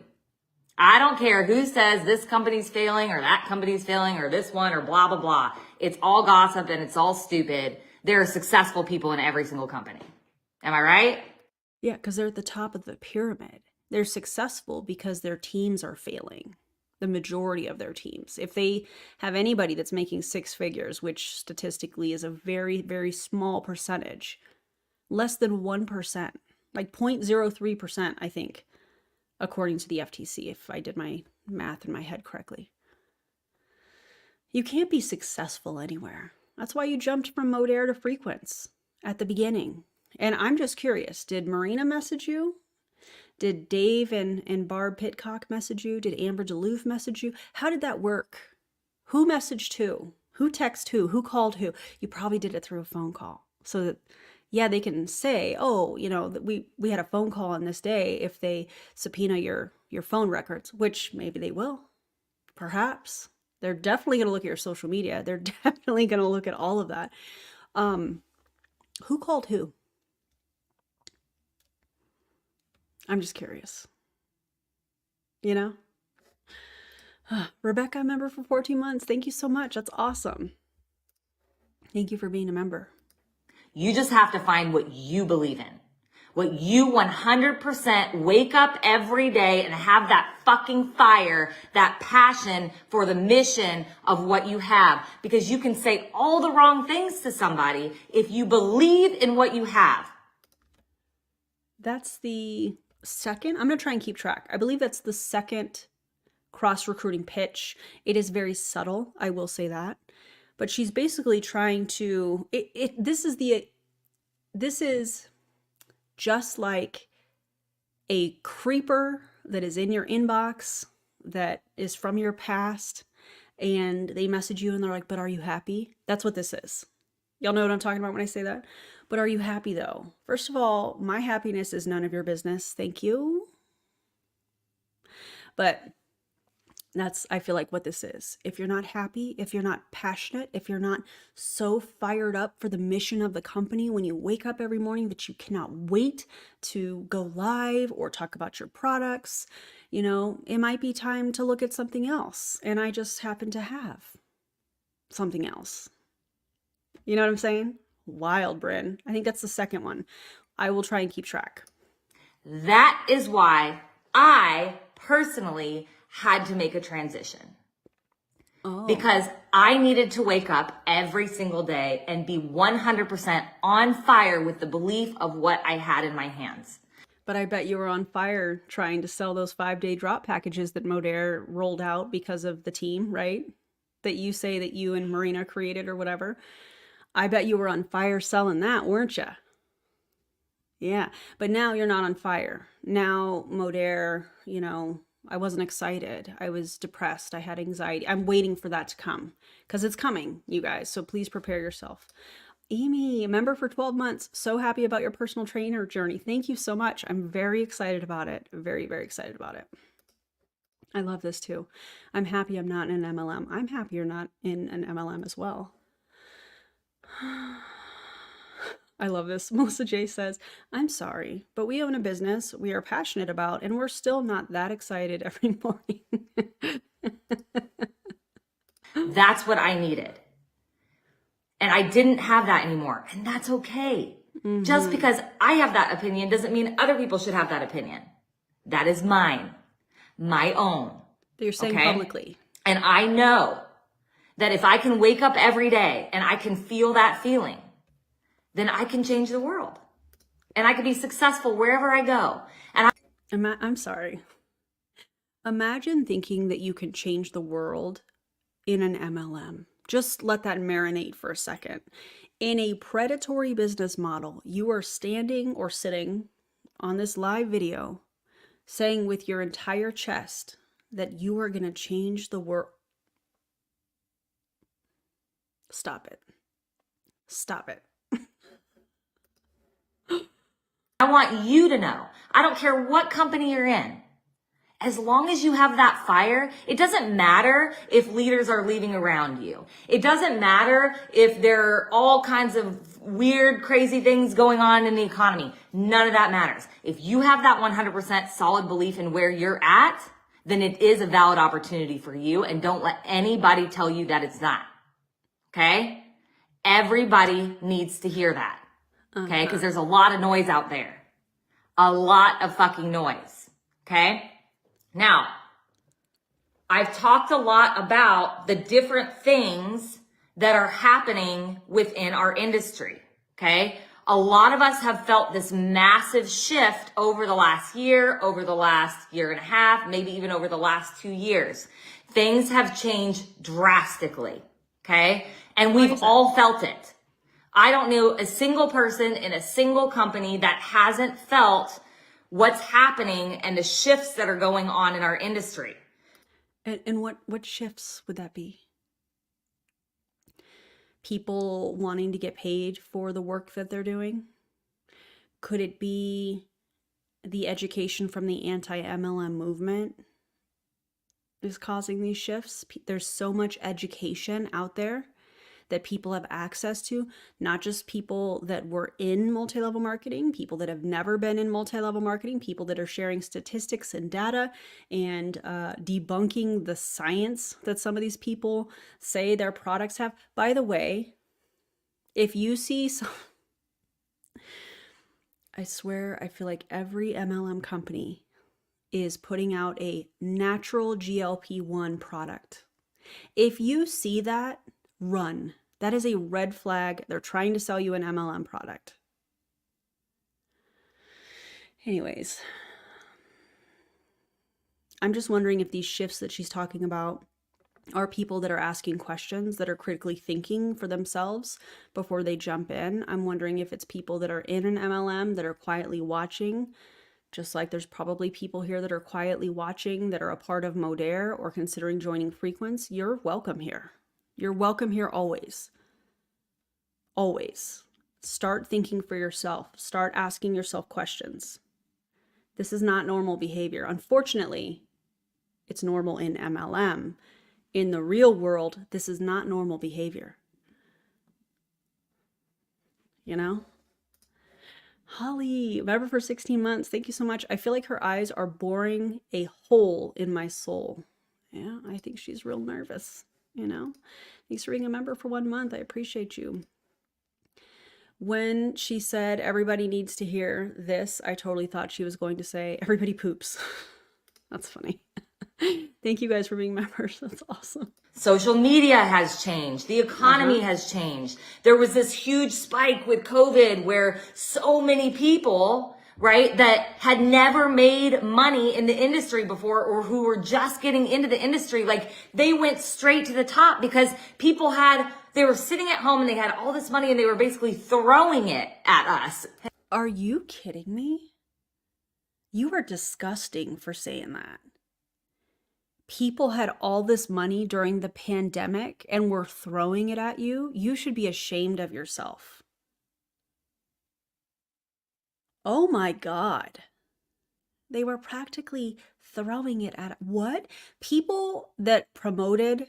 I don't care who says this company's failing or that company's failing or this one or blah, blah, blah. It's all gossip and it's all stupid. There are successful people in every single company. Am I right? Yeah, because they're at the top of the pyramid. They're successful because their teams are failing. The majority of their teams. If they have anybody that's making 6 figures, which statistically is a very, very small percentage, Less than 1%, like 0.03%, I think, according to the FTC, if I did my math in my head correctly. You can't be successful anywhere. That's why you jumped from Modere to Frequence at the beginning. And I'm just curious, did Marina message you? Did Dave and Barb Pitcock message you? Did Amber DeLuve message you? How did that work? Who messaged who? Who texted who? Who called who? You probably did it through a phone call. So that, yeah, they can say, oh, you know, that we had a phone call on this day if they subpoena your phone records, which maybe they will. Perhaps. They're definitely going to look at your social media. They're definitely going to look at all of that. Who called who? I'm just curious. You know? Rebecca, a member for 14 months. Thank you so much. That's awesome. Thank you for being a member. You just have to find what you believe in. What you 100% wake up every day and have that fucking fire, that passion for the mission of what you have. Because you can say all the wrong things to somebody if you believe in what you have. That's the second. I'm going to try and keep track. I believe that's the second cross-recruiting pitch. It is very subtle, I will say that. But she's basically trying to, this is just like a creeper that is in your inbox that is from your past, and they message you and they're like, but are you happy? That's what this is. Y'all know what I'm talking about when I say that? But are you happy though? First of all, my happiness is none of your business. Thank you. But that's, I feel like, what this is. If you're not happy, if you're not passionate, if you're not so fired up for the mission of the company when you wake up every morning that you cannot wait to go live or talk about your products, you know, it might be time to look at something else. And I just happen to have something else. You know what I'm saying? Wild, Bren. I think that's the second one. I will try and keep track. That is why I personally had to make a transition. Because I needed to wake up every single day and be 100% on fire with the belief of what I had in my hands. But I bet you were on fire trying to sell those 5-day drop packages that Modere rolled out because of the team, right? That you say that you and Marina created or whatever. I bet you were on fire selling that, weren't you? Yeah, but now you're not on fire. Now Modere, you know, I wasn't excited. I was depressed. I had anxiety. I'm waiting for that to come because it's coming, you guys. So please prepare yourself. Amy, a member for 12 months. So happy about your personal trainer journey. Thank you so much. I'm very excited about it. Very, very excited about it. I love this too. I'm happy I'm not in an MLM. I'm happy you're not in an MLM as well. I love this. Melissa J says, I'm sorry, but we own a business we are passionate about, and we're still not that excited every morning. That's what I needed. And I didn't have that anymore. And that's okay. Mm-hmm. Just because I have that opinion doesn't mean other people should have that opinion. That is mine. My own. That you're saying publicly. And I know that if I can wake up every day and I can feel that feeling, then I can change the world. And I can be successful wherever I go. And I'm sorry. Imagine thinking that you can change the world in an MLM. Just let that marinate for a second. In a predatory business model, you are standing or sitting on this live video saying with your entire chest that you are going to change the world. Stop it. Stop it. I want you to know, I don't care what company you're in. As long as you have that fire, it doesn't matter if leaders are leaving around you. It doesn't matter if there are all kinds of weird, crazy things going on in the economy. None of that matters. If you have that 100% solid belief in where you're at, then it is a valid opportunity for you, and don't let anybody tell you that it's not. Okay? Everybody needs to hear that. Okay? Because there's a lot of noise out there. A lot of fucking noise. Okay? Now, I've talked a lot about the different things that are happening within our industry. Okay? A lot of us have felt this massive shift over the last year, over the last year and a half, maybe even over the last 2 years. Things have changed drastically, okay? And we've all felt it. I don't know a single person in a single company that hasn't felt what's happening and the shifts that are going on in our industry. And what shifts would that be? People wanting to get paid for the work that they're doing? Could it be the education from the anti-MLM movement is causing these shifts? There's so much education out there that people have access to, not just people that were in multi-level marketing, people that have never been in multi-level marketing, people that are sharing statistics and data and debunking the science that some of these people say their products have. By the way, if you see some, I swear, I feel like every MLM company is putting out a natural GLP-1 product. If you see that, run. That is a red flag. They're trying to sell you an MLM product. Anyways, I'm just wondering if these shifts that she's talking about are people that are asking questions, that are critically thinking for themselves before they jump in. I'm wondering if it's people that are in an MLM that are quietly watching, just like there's probably people here that are quietly watching that are a part of Modere or considering joining Frequence. You're welcome here. You're welcome here always. Always. Start thinking for yourself. Start asking yourself questions. This is not normal behavior. Unfortunately, it's normal in MLM. In the real world, this is not normal behavior. You know? Holly, member for 16 months. Thank you so much. I feel like her eyes are boring a hole in my soul. Yeah, I think she's real nervous, you know? Thanks for being a member for 1 month. I appreciate you. When she said everybody needs to hear this, I totally thought she was going to say everybody poops. That's funny. Thank you guys for being members. That's awesome. Social media has changed. The economy has changed. There was this huge spike with COVID where so many people, right, that had never made money in the industry before or who were just getting into the industry, like they went straight to the top because people they were sitting at home and they had all this money and they were basically throwing it at us. Are you kidding me? You are disgusting for saying that. People had all this money during the pandemic and were throwing it at you. You should be ashamed of yourself. Oh my God. They were practically throwing it at what? People that promoted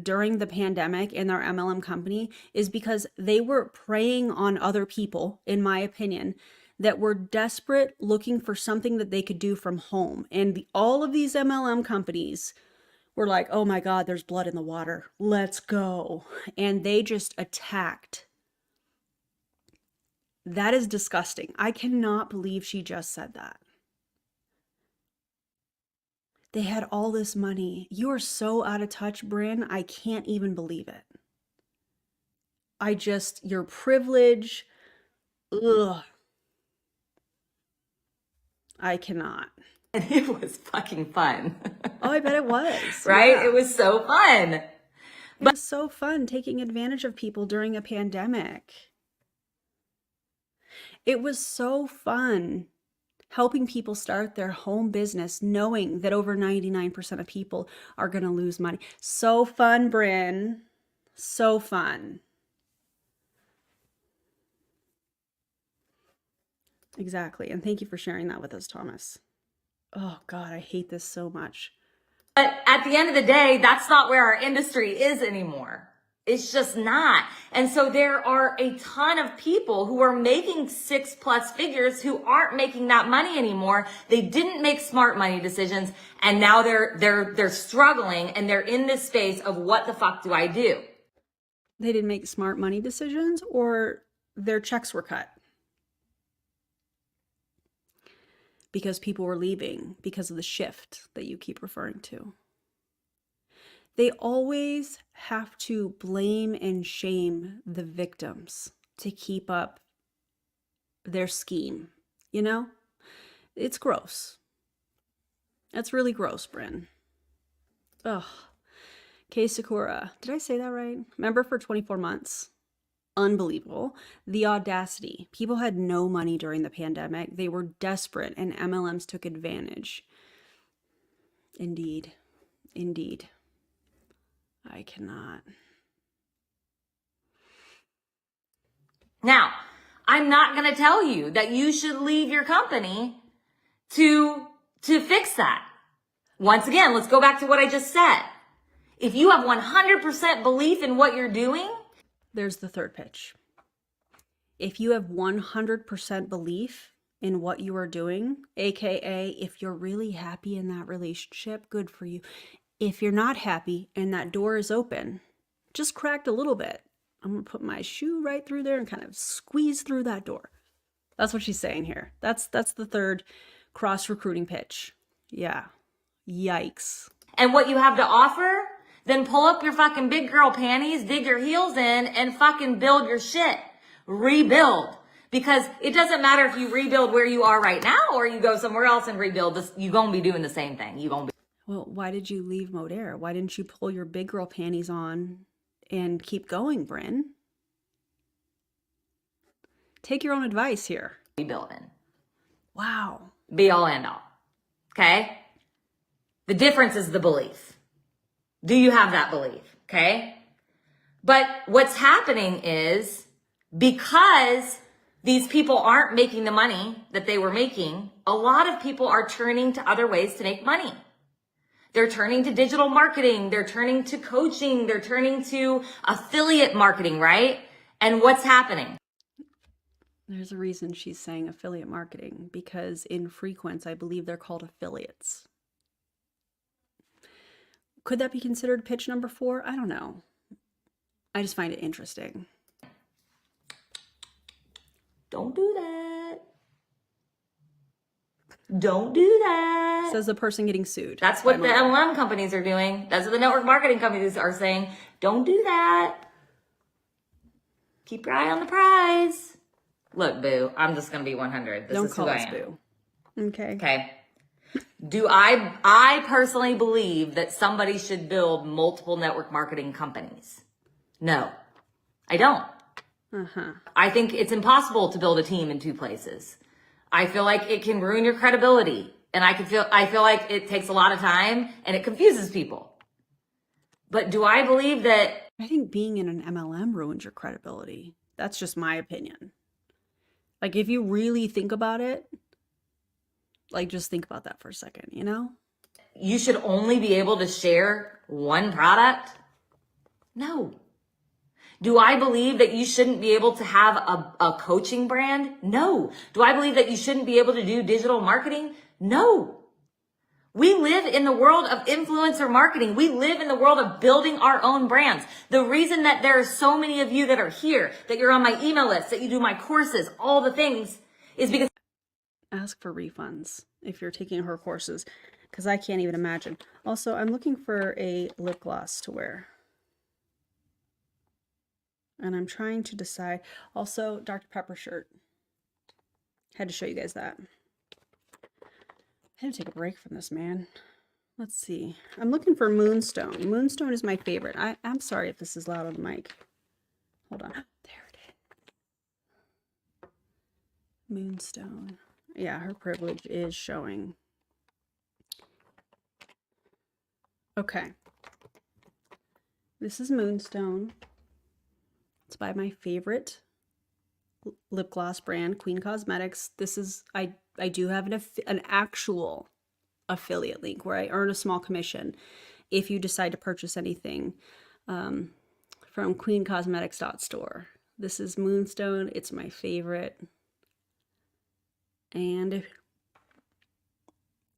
during the pandemic in their MLM company is because they were preying on other people, in my opinion, that were desperate looking for something that they could do from home. And all of these MLM companies were like, oh my God, there's blood in the water. Let's go. And they just attacked. That is disgusting. I cannot believe she just said that. They had all this money. You are so out of touch, Bren. I can't even believe it. Your privilege. Ugh. I cannot. And it was fucking fun. Oh, I bet it was. Right? Yeah. It was so fun. It was so fun taking advantage of people during a pandemic. It was so fun helping people start their home business, knowing that over 99% of people are going to lose money. So fun, Bren. So fun. Exactly. And thank you for sharing that with us, Thomas. Oh, God, I hate this so much. But at the end of the day, that's not where our industry is anymore. It's just not. And so there are a ton of people who are making 6+ figures who aren't making that money anymore. They didn't make smart money decisions. And now they're struggling and they're in this space of what the fuck do I do? They didn't make smart money decisions or their checks were cut because people were leaving because of the shift that you keep referring to. They always have to blame and shame the victims to keep up their scheme, you know? It's gross. That's really gross, Bren. Ugh. Kei Sakura. Did I say that right? Member for 24 months. Unbelievable. The audacity. People had no money during the pandemic. They were desperate and MLMs took advantage. Indeed. Indeed. I cannot. Now, I'm not going to tell you that you should leave your company to fix that. Once again, let's go back to what I just said. If you have 100% belief in what you're doing, there's the third pitch. If you have 100% belief in what you are doing, aka if you're really happy in that relationship, good for you. If you're not happy and that door is open, just cracked a little bit, I'm gonna put my shoe right through there and kind of squeeze through that door. That's what she's saying here. That's the third cross recruiting pitch. Yeah. Yikes. And what you have to offer, then pull up your fucking big girl panties, dig your heels in, and fucking build your shit. Rebuild. Because it doesn't matter if you rebuild where you are right now or you go somewhere else and rebuild this, you're gonna be doing the same thing. Well, why did you leave Modere? Why didn't you pull your big girl panties on and keep going, Bren? Take your own advice here. Rebuilding. Wow. Be all end all. Okay? The difference is the belief. Do you have that belief? Okay? But what's happening is because these people aren't making the money that they were making, a lot of people are turning to other ways to make money. They're turning to digital marketing. They're turning to coaching. They're turning to affiliate marketing, right? And what's happening? There's a reason she's saying affiliate marketing, because in Frequence, I believe they're called affiliates. Could that be considered pitch number 4? I don't know. I just find it interesting. Don't do that. Don't do that. Says the person getting sued. That's what the MLM companies are doing. That's what the network marketing companies are saying. Don't do that. Keep your eye on the prize. Look, boo, I'm just going to be 100. This Don't is call who I us am. boo. Okay. Okay. Do I personally believe that somebody should build multiple network marketing companies? No, I don't. I think it's impossible to build a team in 2 places. I feel like it can ruin your credibility. And I feel like it takes a lot of time and it confuses people. But do I believe that? I think being in an MLM ruins your credibility. That's just my opinion. Like, if you really think about it, like, just think about that for a second, you know? You should only be able to share one product? No. Do I believe that you shouldn't be able to have a coaching brand? No. Do I believe that you shouldn't be able to do digital marketing? No. We live in the world of influencer marketing. We live in the world of building our own brands. The reason that there are so many of you that are here, that you're on my email list, that you do my courses, all the things, is because ask for refunds if you're taking her courses, because I can't even imagine. Also, I'm looking for a lip gloss to wear. And I'm trying to decide. Also, Dr. Pepper shirt. Had to show you guys that. I had to take a break from this, man. Let's see. I'm looking for Moonstone. Moonstone is my favorite. I'm sorry if this is loud on the mic. Hold on. There it is. Moonstone. Yeah, her privilege is showing. Okay. This is Moonstone. It's by my favorite lip gloss brand, Queen Cosmetics. This is, I do have an actual affiliate link where I earn a small commission if you decide to purchase anything from queencosmetics.store. This is Moonstone. It's my favorite. And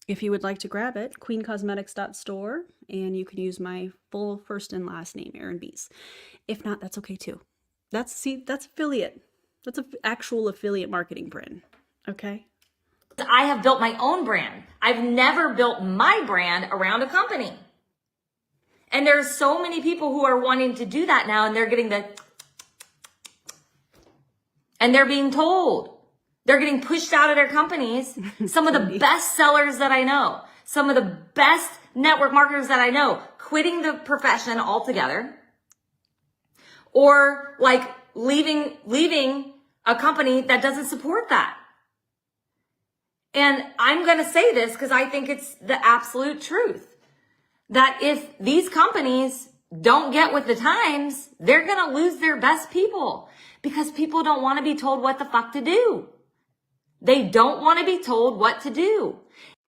if you would like to grab it, queencosmetics.store, and you can use my full first and last name, Erin Bees. If not, that's okay too. That's affiliate. That's an actual affiliate marketing brand. Okay. I have built my own brand. I've never built my brand around a company. And there's so many people who are wanting to do that now, and they're getting and they're being told, They're getting pushed out of their companies. Some of the best sellers that I know, some of the best network marketers that I know, quitting the profession altogether, or like leaving a company that doesn't support that. And I'm going to say this because I think it's the absolute truth, that if these companies don't get with the times, they're going to lose their best people because people don't want to be told what the fuck to do. They don't want to be told what to do.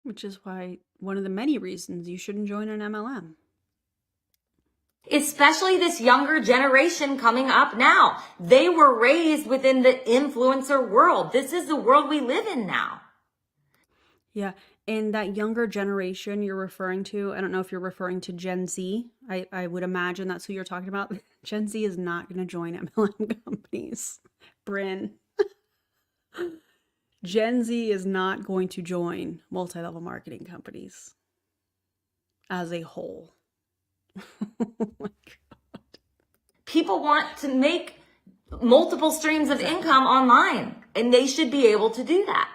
Which is why one of the many reasons you shouldn't join an MLM. Especially this younger generation coming up now. They were raised within the influencer world. This is the world we live in now. Yeah, and that younger generation you're referring to, I don't know if you're referring to Gen Z. I would imagine that's who you're talking about. Gen Z is not going to join MLM companies. Bren. Gen Z is not going to join multi-level marketing companies as a whole. Oh my God. People want to make multiple streams of income online, and they should be able to do that.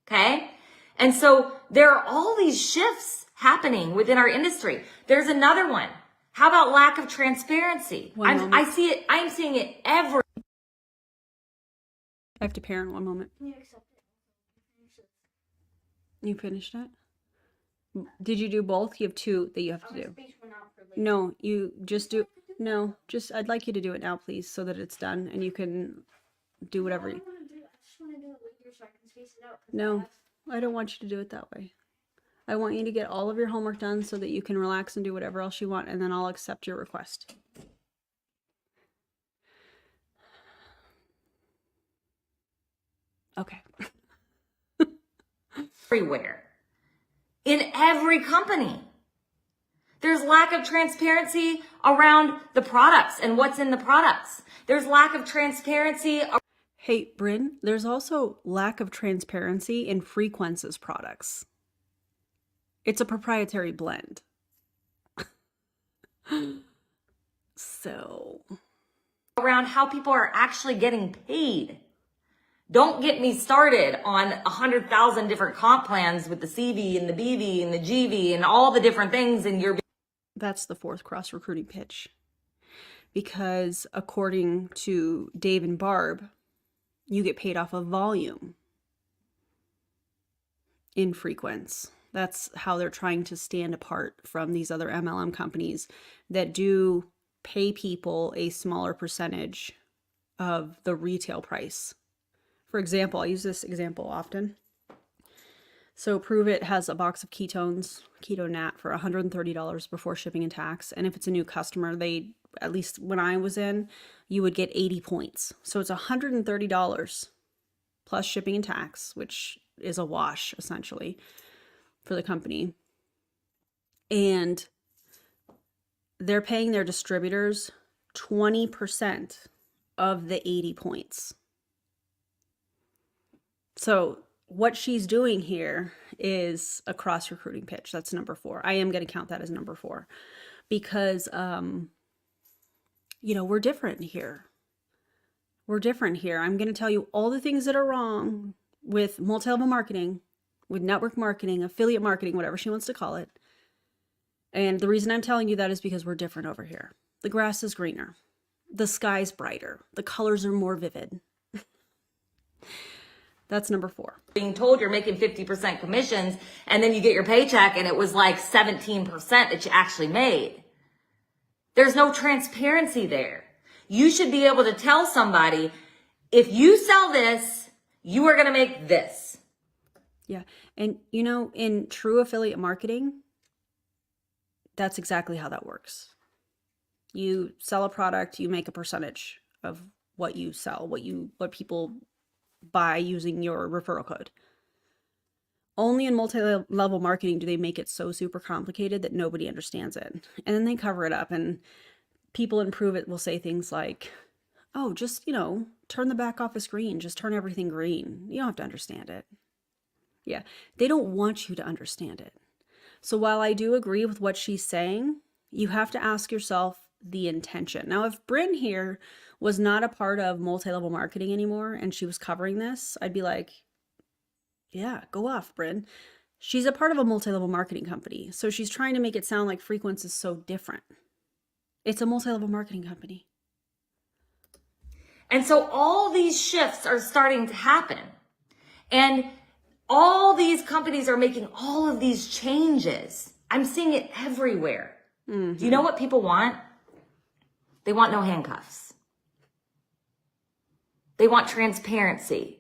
Okay? And so there are all these shifts happening within our industry. There's another one. How about lack of transparency? I see it. I'm seeing it every. I have to parent one moment. Can you accept it? Finish it. You finished it? Did you do both? You have two that you have to do. Space one out for later. No, you just do. No, just I'd like you to do it now, please, so that it's done and you can do whatever. I don't want to do it. I just want to do it later so I can space it out. No, I don't want you to do it that way. I want you to get all of your homework done so that you can relax and do whatever else you want, and then I'll accept your request. Okay. Everywhere. In every company. There's lack of transparency around the products and what's in the products. There's lack of transparency. Hey, Bren, there's also lack of transparency in Frequence's products. It's a proprietary blend. So. Around how people are actually getting paid. Don't get me started on 100,000 different comp plans with the CV and the BV and the GV and all the different things in your. That's the fourth cross recruiting pitch. Because according to Dave and Barb, you get paid off of volume in Frequence. That's how they're trying to stand apart from these other MLM companies that do pay people a smaller percentage of the retail price. For example, I use this example often. So Prove It has a box of ketones, Keto Nat, for $130 before shipping and tax. And if it's a new customer, they, at least when I was in, you would get 80 points. So it's $130 plus shipping and tax, which is a wash essentially for the company. And they're paying their distributors 20% of the 80 points. So what she's doing here is a cross recruiting pitch. That's number 4. I am going to count that as number 4 because, we're different here. We're different here. I'm going to tell you all the things that are wrong with multi-level marketing, with network marketing, affiliate marketing, whatever she wants to call it. And the reason I'm telling you that is because we're different over here. The grass is greener. The sky's brighter. The colors are more vivid. That's number 4. Being told you're making 50% commissions and then you get your paycheck and it was like 17% that you actually made. There's no transparency there. You should be able to tell somebody, if you sell this, you are going to make this. Yeah. And in true affiliate marketing, that's exactly how that works. You sell a product, you make a percentage of what you sell, what people buy using your referral code. Only in multi-level marketing do they make it so super complicated that nobody understands it. And then they cover it up, and people in Prove It will say things like, oh, just, turn the back office green. Just turn everything green. You don't have to understand it. Yeah, they don't want you to understand it. So while I do agree with what she's saying, you have to ask yourself the intention. Now, if Bren here was not a part of multi-level marketing anymore and she was covering this, I'd be like, yeah, go off, Bren. She's a part of a multi-level marketing company. So she's trying to make it sound like Frequence is so different. It's a multi-level marketing company. And so all these shifts are starting to happen. And all these companies are making all of these changes. I'm seeing it everywhere. Do you know what people want? They want no handcuffs. They want transparency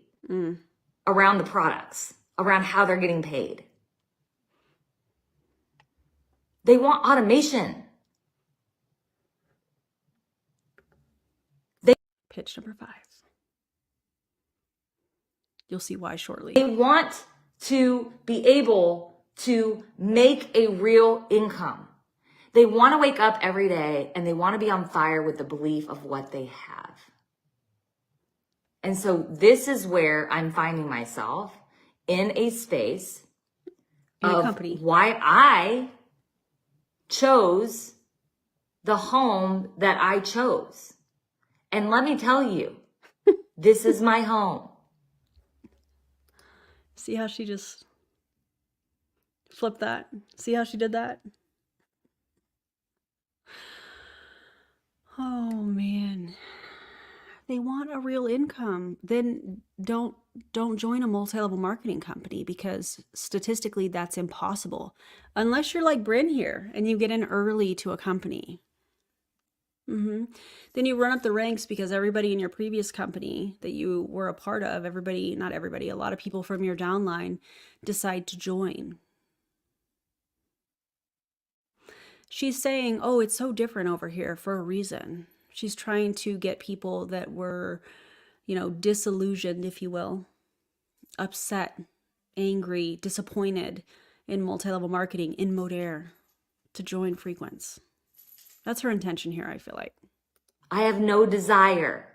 around the products, around how they're getting paid. They want automation. Pitch number 5. You'll see why shortly. They want to be able to make a real income. They want to wake up every day and they want to be on fire with the belief of what they have. And so this is where I'm finding myself in a space of company. Why I chose the home that I chose. And let me tell you, this is my home. See how she just flipped that? See how she did that? Oh man. They want a real income. Then don't join a multi-level marketing company, because statistically that's impossible. Unless you're like Bren here and you get in early to a company. Then you run up the ranks because everybody in your previous company that you were a part of, not everybody, a lot of people from your downline decide to join. She's saying, oh, it's so different over here for a reason. She's trying to get people that were, disillusioned, if you will, upset, angry, disappointed in multi-level marketing, in Modere, to join Frequence. That's her intention here, I feel like. I have no desire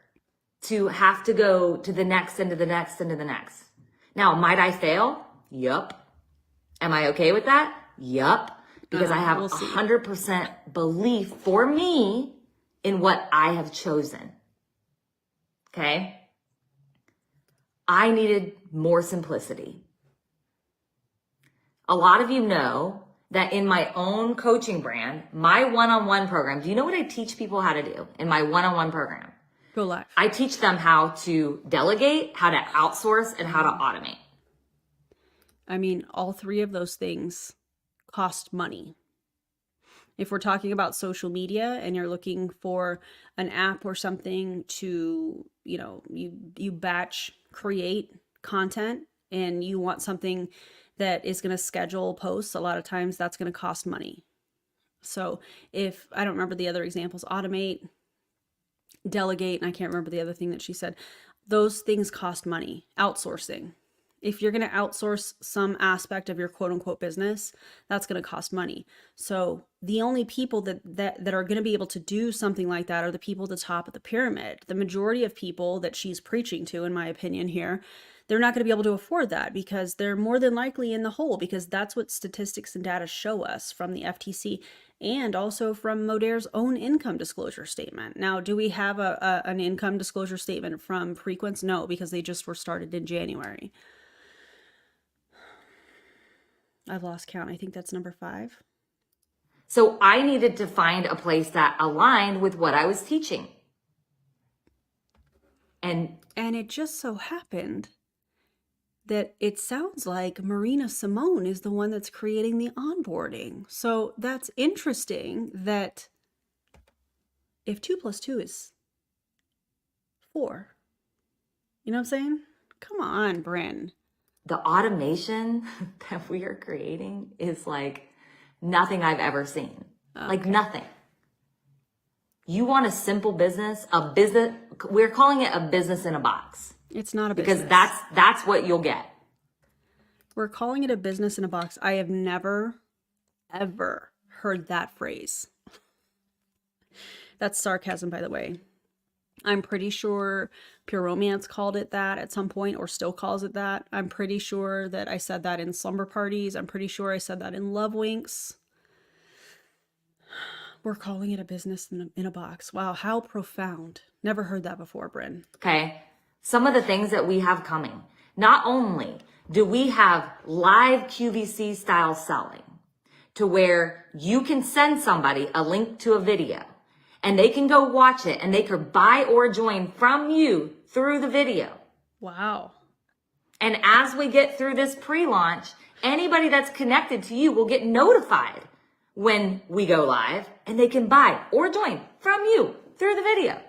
to have to go to the next and to the next and to the next. Now, might I fail? Yup. Am I okay with that? Yup. Because I have we'll see. 100% belief for me in what I have chosen. Okay? I needed more simplicity. A lot of you know that in my own coaching brand, my one-on-one program, do you know what I teach people how to do in my one-on-one program? Go live. I teach them how to delegate, how to outsource, and how to automate. I mean, all 3 of those things cost money. If we're talking about social media and you're looking for an app or something to, you batch create content and you want something that is going to schedule posts, a lot of times that's going to cost money. So if, I don't remember the other examples, automate, delegate, and I can't remember the other thing that she said, those things cost money. Outsourcing. If you're going to outsource some aspect of your quote unquote business, that's going to cost money. So the only people that are going to be able to do something like that are the people at the top of the pyramid. The majority of people that she's preaching to, in my opinion here, they're not going to be able to afford that because they're more than likely in the hole, because that's what statistics and data show us from the FTC and also from Modere's own income disclosure statement. Now, do we have an income disclosure statement from Frequence? No, because they just were started in January. I've lost count. I think that's number 5. So I needed to find a place that aligned with what I was teaching. And it just so happened that it sounds like Marina Simone is the one that's creating the onboarding. So that's interesting that if 2 + 2 is 4, you know what I'm saying? Come on, Bren. the automation that we are creating is like nothing I've ever seen. Okay. Like nothing. You want a simple business, we're calling it a business in a box. It's not a business. Because that's what you'll get. We're calling it a business in a box. I have never, ever heard that phrase. That's sarcasm, by the way. I'm pretty sure Pure Romance called it that at some point, or still calls it that. I'm pretty sure that I said that in Slumber Parties. I'm pretty sure I said that in Love Winks. We're calling it a business in a box. Wow, how profound. Never heard that before, Bren. Okay. Some of the things that we have coming. Not only do we have live QVC style selling to where you can send somebody a link to a video and they can go watch it and they could buy or join from you through the video. Wow. And as we get through this pre-launch, anybody that's connected to you will get notified when we go live and they can buy or join from you through the video.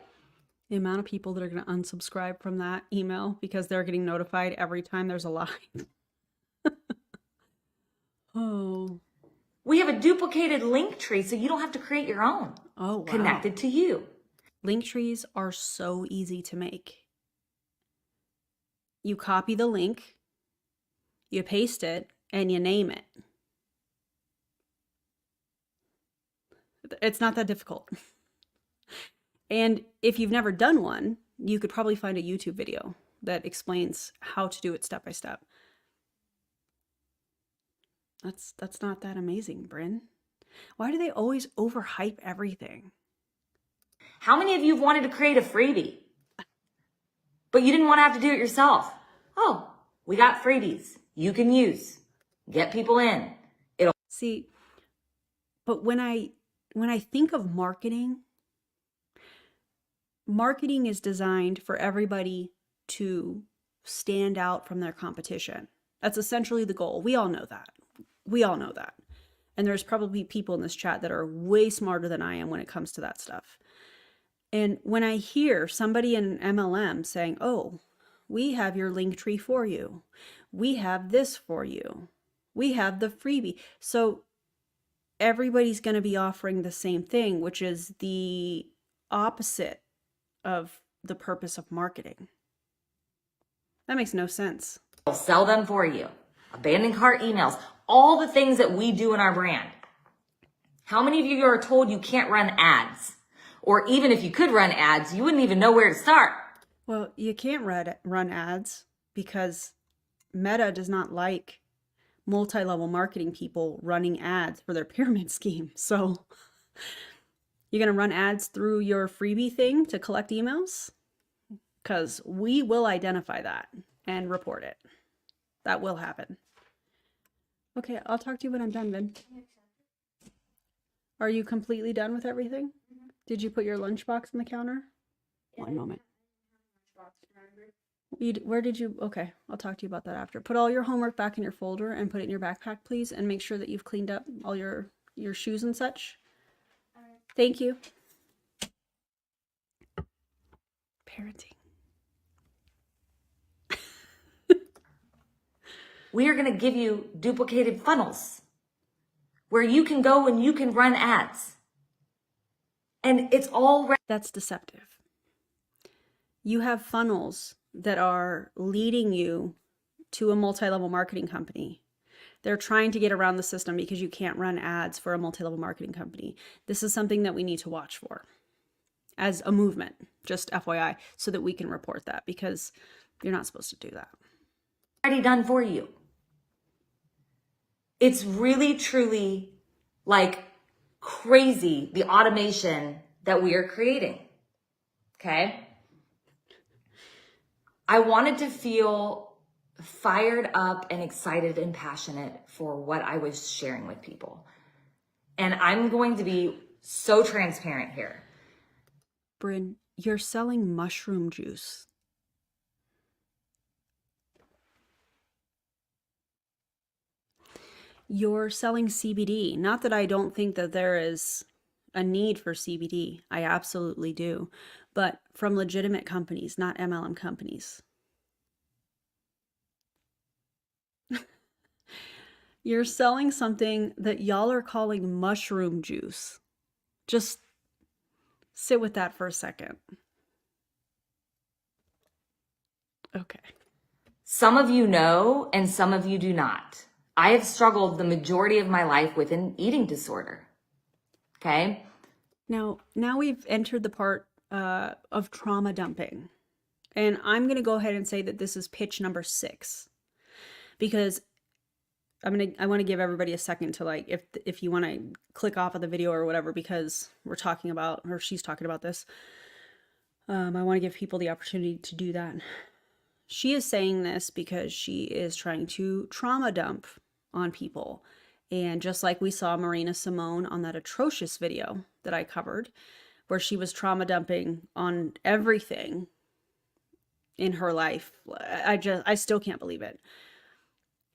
The amount of people that are going to unsubscribe from that email because they're getting notified every time there's a live. Oh. We have a duplicated link tree so you don't have to create your own. Oh, wow. Connected to you. Link trees are so easy to make. You copy the link, you paste it, and you name it. It's not that difficult. And if you've never done one, you could probably find a YouTube video that explains how to do it step by step. That's not that amazing, Bren. Why do they always overhype everything? How many of you have wanted to create a freebie, but you didn't want to have to do it yourself? Oh, we got freebies you can use. Get people in. See, but when I think of marketing is designed for everybody to stand out from their competition. That's essentially the goal. We all know that. And there's probably people in this chat that are way smarter than I am when it comes to that stuff. And when I hear somebody in MLM saying, oh, we have your link tree for you. We have this for you. We have the freebie. So everybody's going to be offering the same thing, which is the opposite of the purpose of marketing. That makes no sense. I'll sell them for you. Abandoned cart emails. All the things that we do in our brand. How many of you are told you can't run ads? Or even if you could run ads, you wouldn't even know where to start. Well, you can't run ads because Meta does not like multi-level marketing people running ads for their pyramid scheme. So you're going to run ads through your freebie thing to collect emails? Because we will identify that and report it. That will happen. Okay, I'll talk to you when I'm done, Vin. Are you completely done with everything? Did you put your lunchbox on the counter? One moment. Where did you? Okay, I'll talk to you about that after. Put all your homework back in your folder and put it in your backpack, please, and make sure that you've cleaned up all your shoes and such. Thank you. Parenting. We are going to give you duplicated funnels where you can go and you can run ads. And it's all... That's deceptive. You have funnels that are leading you to a multi-level marketing company. They're trying to get around the system because you can't run ads for a multi-level marketing company. This is something that we need to watch for as a movement, just FYI, so that we can report that because you're not supposed to do that. Already done for you. It's really, truly like crazy, the automation that we are creating. Okay? I wanted to feel fired up and excited and passionate for what I was sharing with people. And I'm going to be so transparent here. Bren, you're selling mushroom juice. You're selling CBD. Not that I don't think that there is a need for CBD. I absolutely do. But from legitimate companies, not MLM companies. You're selling something that y'all are calling mushroom juice. Just sit with that for a second. Okay. Some of you know, and some of you do not. I have struggled the majority of my life with an eating disorder. Okay? Now we've entered the part of trauma dumping. And I'm going to go ahead and say that this is pitch number 6. Because I want to give everybody a second to like, if you want to click off of the video or whatever, because we're talking about, or she's talking about this. I want to give people the opportunity to do that. She is saying this because she is trying to trauma dump on people. And just like we saw Marina Simone on that atrocious video that I covered, where she was trauma dumping on everything in her life, I still can't believe it.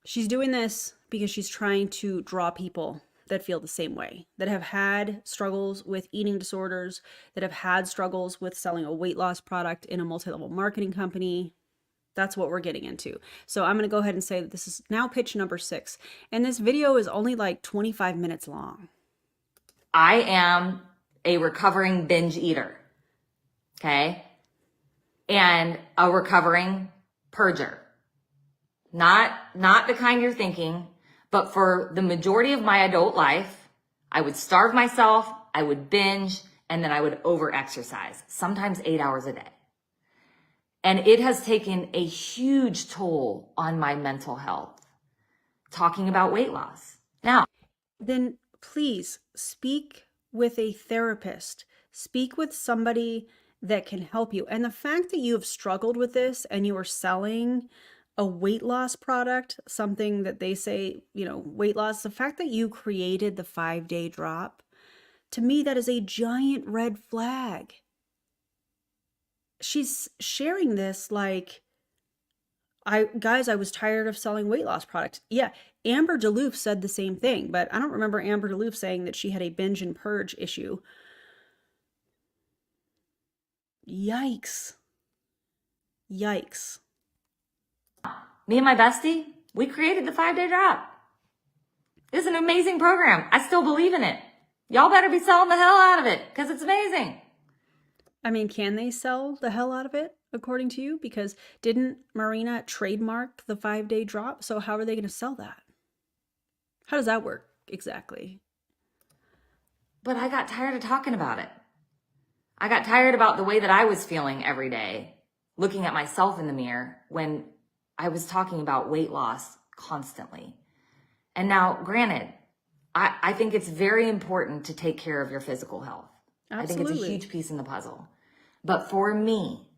She's doing this because she's trying to draw people that feel the same way, that have had struggles with eating disorders, that have had struggles with selling a weight loss product in a multi-level marketing company. That's what we're getting into. So I'm going to go ahead and say that this is now pitch number 6. And this video is only like 25 minutes long. I am a recovering binge eater. Okay. And a recovering purger. Not the kind you're thinking, but for the majority of my adult life, I would starve myself, I would binge, and then I would over-exercise, sometimes 8 hours a day. And it has taken a huge toll on my mental health, talking about weight loss. Now, then please speak with a therapist. Speak with somebody that can help you. And the fact that you have struggled with this and you are selling a weight loss product, something that they say, weight loss, the fact that you created the 5-day drop, to me, that is a giant red flag. She's sharing this like, I was tired of selling weight loss products. Yeah, Amber DeLoof said the same thing, but I don't remember Amber DeLoof saying that she had a binge and purge issue. Yikes. Yikes. me and my bestie, we created the 5-day drop. It's an amazing program. I still believe in it. Y'all better be selling the hell out of it because it's amazing. I mean, can they sell the hell out of it, according to you? Because didn't Marina trademark the 5-day drop? So how are they going to sell that? How does that work exactly? But I got tired of talking about it. I got tired about the way that I was feeling every day, looking at myself in the mirror when I was talking about weight loss constantly. And now, granted, I think it's very important to take care of your physical health. Absolutely. I think it's a huge piece in the puzzle. But for me,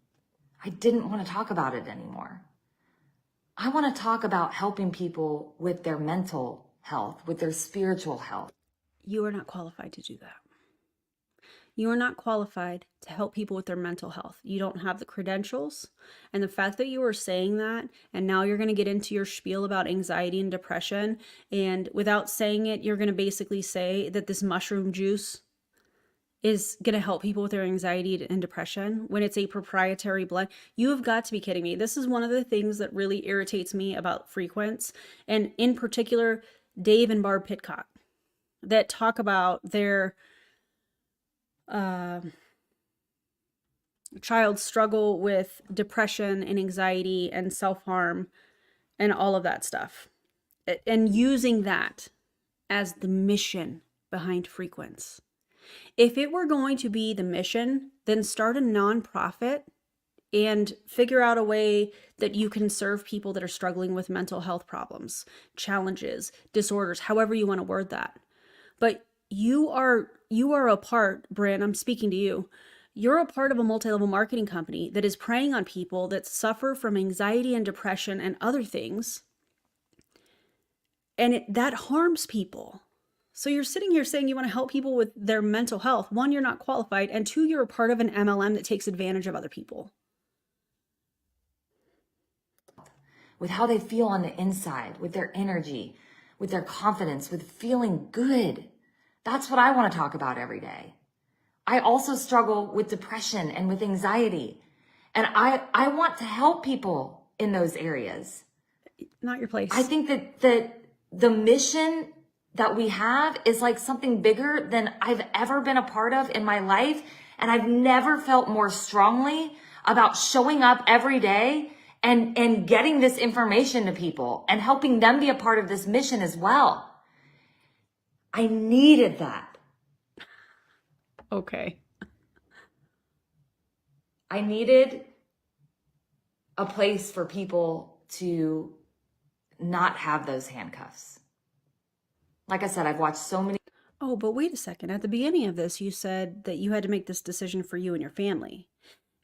I didn't want to talk about it anymore. I want to talk about helping people with their mental health, with their spiritual health. You are not qualified to do that. You are not qualified to help people with their mental health. You don't have the credentials. And the fact that you are saying that, and now you're going to get into your spiel about anxiety and depression, and without saying it, you're going to basically say that this mushroom juice is going to help people with their anxiety and depression when it's a proprietary blend. You have got to be kidding me. This is one of the things that really irritates me about Frequence, and in particular, Dave and Barb Pitcock, that talk about their child struggle with depression and anxiety and self-harm and all of that stuff, and using that as the mission behind Frequence. If it were going to be the mission, then start a nonprofit and figure out a way that you can serve people that are struggling with mental health problems, challenges, disorders, however you want to word that. But you are a part, Bren, I'm speaking to you. You're a part of a multi-level marketing company that is preying on people that suffer from anxiety and depression and other things. And that harms people. So you're sitting here saying you want to help people with their mental health. 1, you're not qualified. And 2, you're a part of an MLM that takes advantage of other people. With how they feel on the inside, with their energy, with their confidence, with feeling good. That's what I want to talk about every day. I also struggle with depression and with anxiety. And I want to help people in those areas. Not your place. I think that the mission that we have is like something bigger than I've ever been a part of in my life. And I've never felt more strongly about showing up every day and getting this information to people and helping them be a part of this mission as well. I needed that. Okay. I needed a place for people to not have those handcuffs. Like I said, I've watched so many. Oh, but wait a second. At the beginning of this, you said that you had to make this decision for you and your family.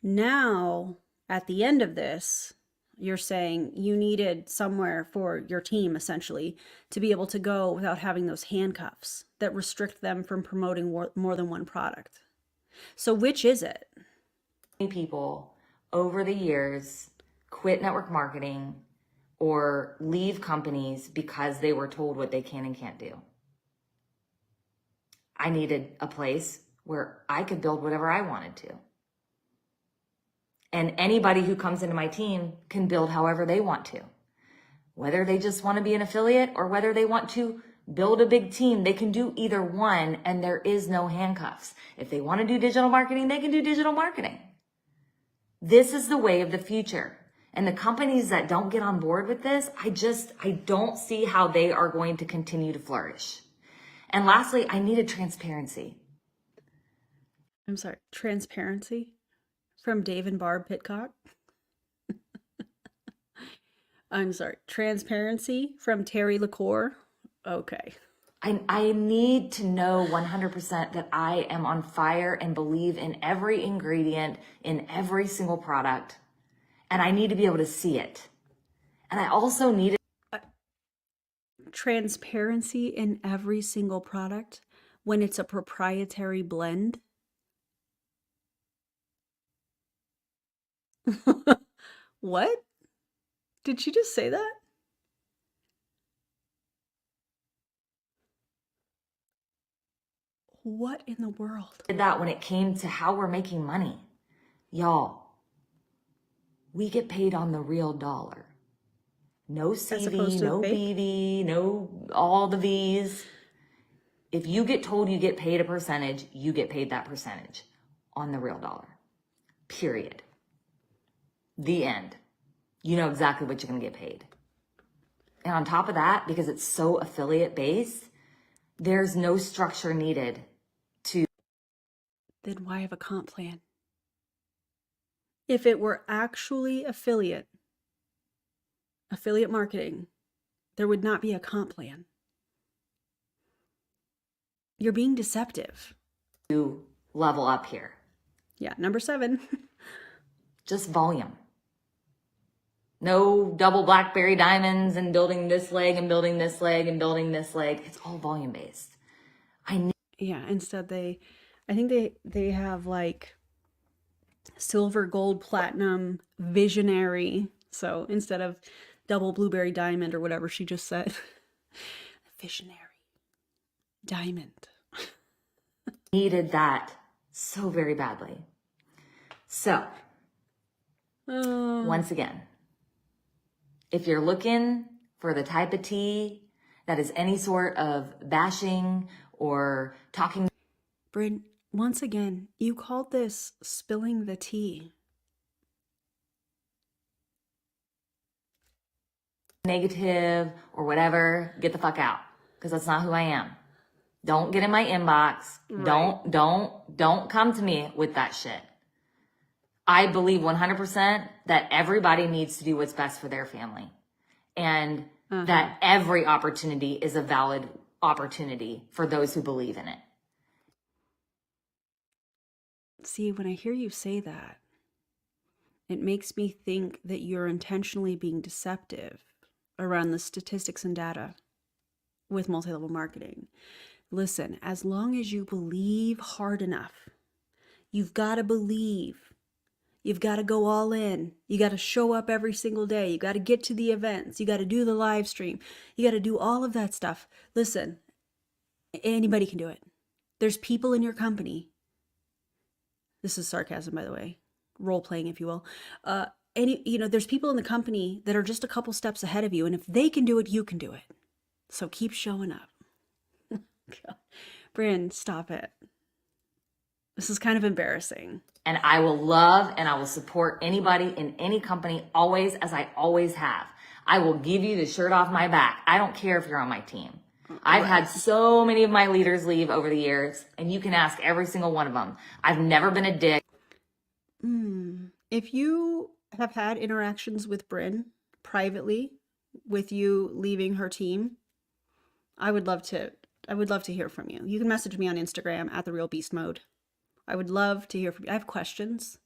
Now, at the end of this, you're saying you needed somewhere for your team, essentially, to be able to go without having those handcuffs that restrict them from promoting more than one product. So which is it? People over the years quit network marketing or leave companies because they were told what they can and can't do. I needed a place where I could build whatever I wanted to. And anybody who comes into my team can build however they want to. Whether they just want to be an affiliate or whether they want to build a big team, they can do either one, and there is no handcuffs. If they want to do digital marketing, they can do digital marketing. This is the way of the future. And the companies that don't get on board with this, I don't see how they are going to continue to flourish. And lastly, I needed transparency. I'm sorry, transparency from Dave and Barb Pitcock. I'm sorry, transparency from Terry LaCour. Okay. I need to know 100% that I am on fire and believe in every ingredient in every single product. And I need to be able to see it. And I also need Transparency in every single product when it's a proprietary blend. What? Did she just say that? What in the world? that when it came to how we're making money. Y'all, we get paid on the real dollar. No CV, no BV, no all the V's. If you get told you get paid a percentage, you get paid that percentage on the real dollar. Period. The end. You know exactly what you're going to get paid. And on top of that, because it's so affiliate based, there's no structure needed to. Then why have a comp plan? If it were actually affiliate marketing, there would not be a comp plan. You're being deceptive. To level up here. Yeah, number 7. Just volume. No double blackberry diamonds and building this leg and building this leg and building this leg. It's all volume based. Yeah, instead I think they have like silver, gold, platinum, visionary. So instead of double blueberry diamond or whatever she just said, visionary diamond. Needed that so very badly. So, once again, if you're looking for the type of tea that is any sort of bashing or talking. Bren, once again, you called this spilling the tea. Negative or whatever, get the fuck out. Because that's not who I am. Don't get in my inbox. Right. Don't come to me with that shit. I believe 100% that everybody needs to do what's best for their family. And that every opportunity is a valid opportunity for those who believe in it. See, when I hear you say that, it makes me think that you're intentionally being deceptive around the statistics and data with multi-level marketing. Listen, as long as you believe hard enough, you've got to believe. You've got to go all in. You got to show up every single day. You got to get to the events. You got to do the live stream. You got to do all of that stuff. Listen, anybody can do it. There's people in your company. This is sarcasm, by the way. Role playing, if you will. There's people in the company that are just a couple steps ahead of you. And if they can do it, you can do it. So keep showing up. God. Bren, stop it. This is kind of embarrassing. And I will love and I will support anybody in any company always, as I always have. I will give you the shirt off my back. I don't care if you're on my team. I've had so many of my leaders leave over the years, and you can ask every single one of them. I've never been a dick. If you have had interactions with Bren privately with you leaving her team, I would love to hear from you. You can message me on Instagram at The Real Beast Mode. I would love to hear from you. I have questions.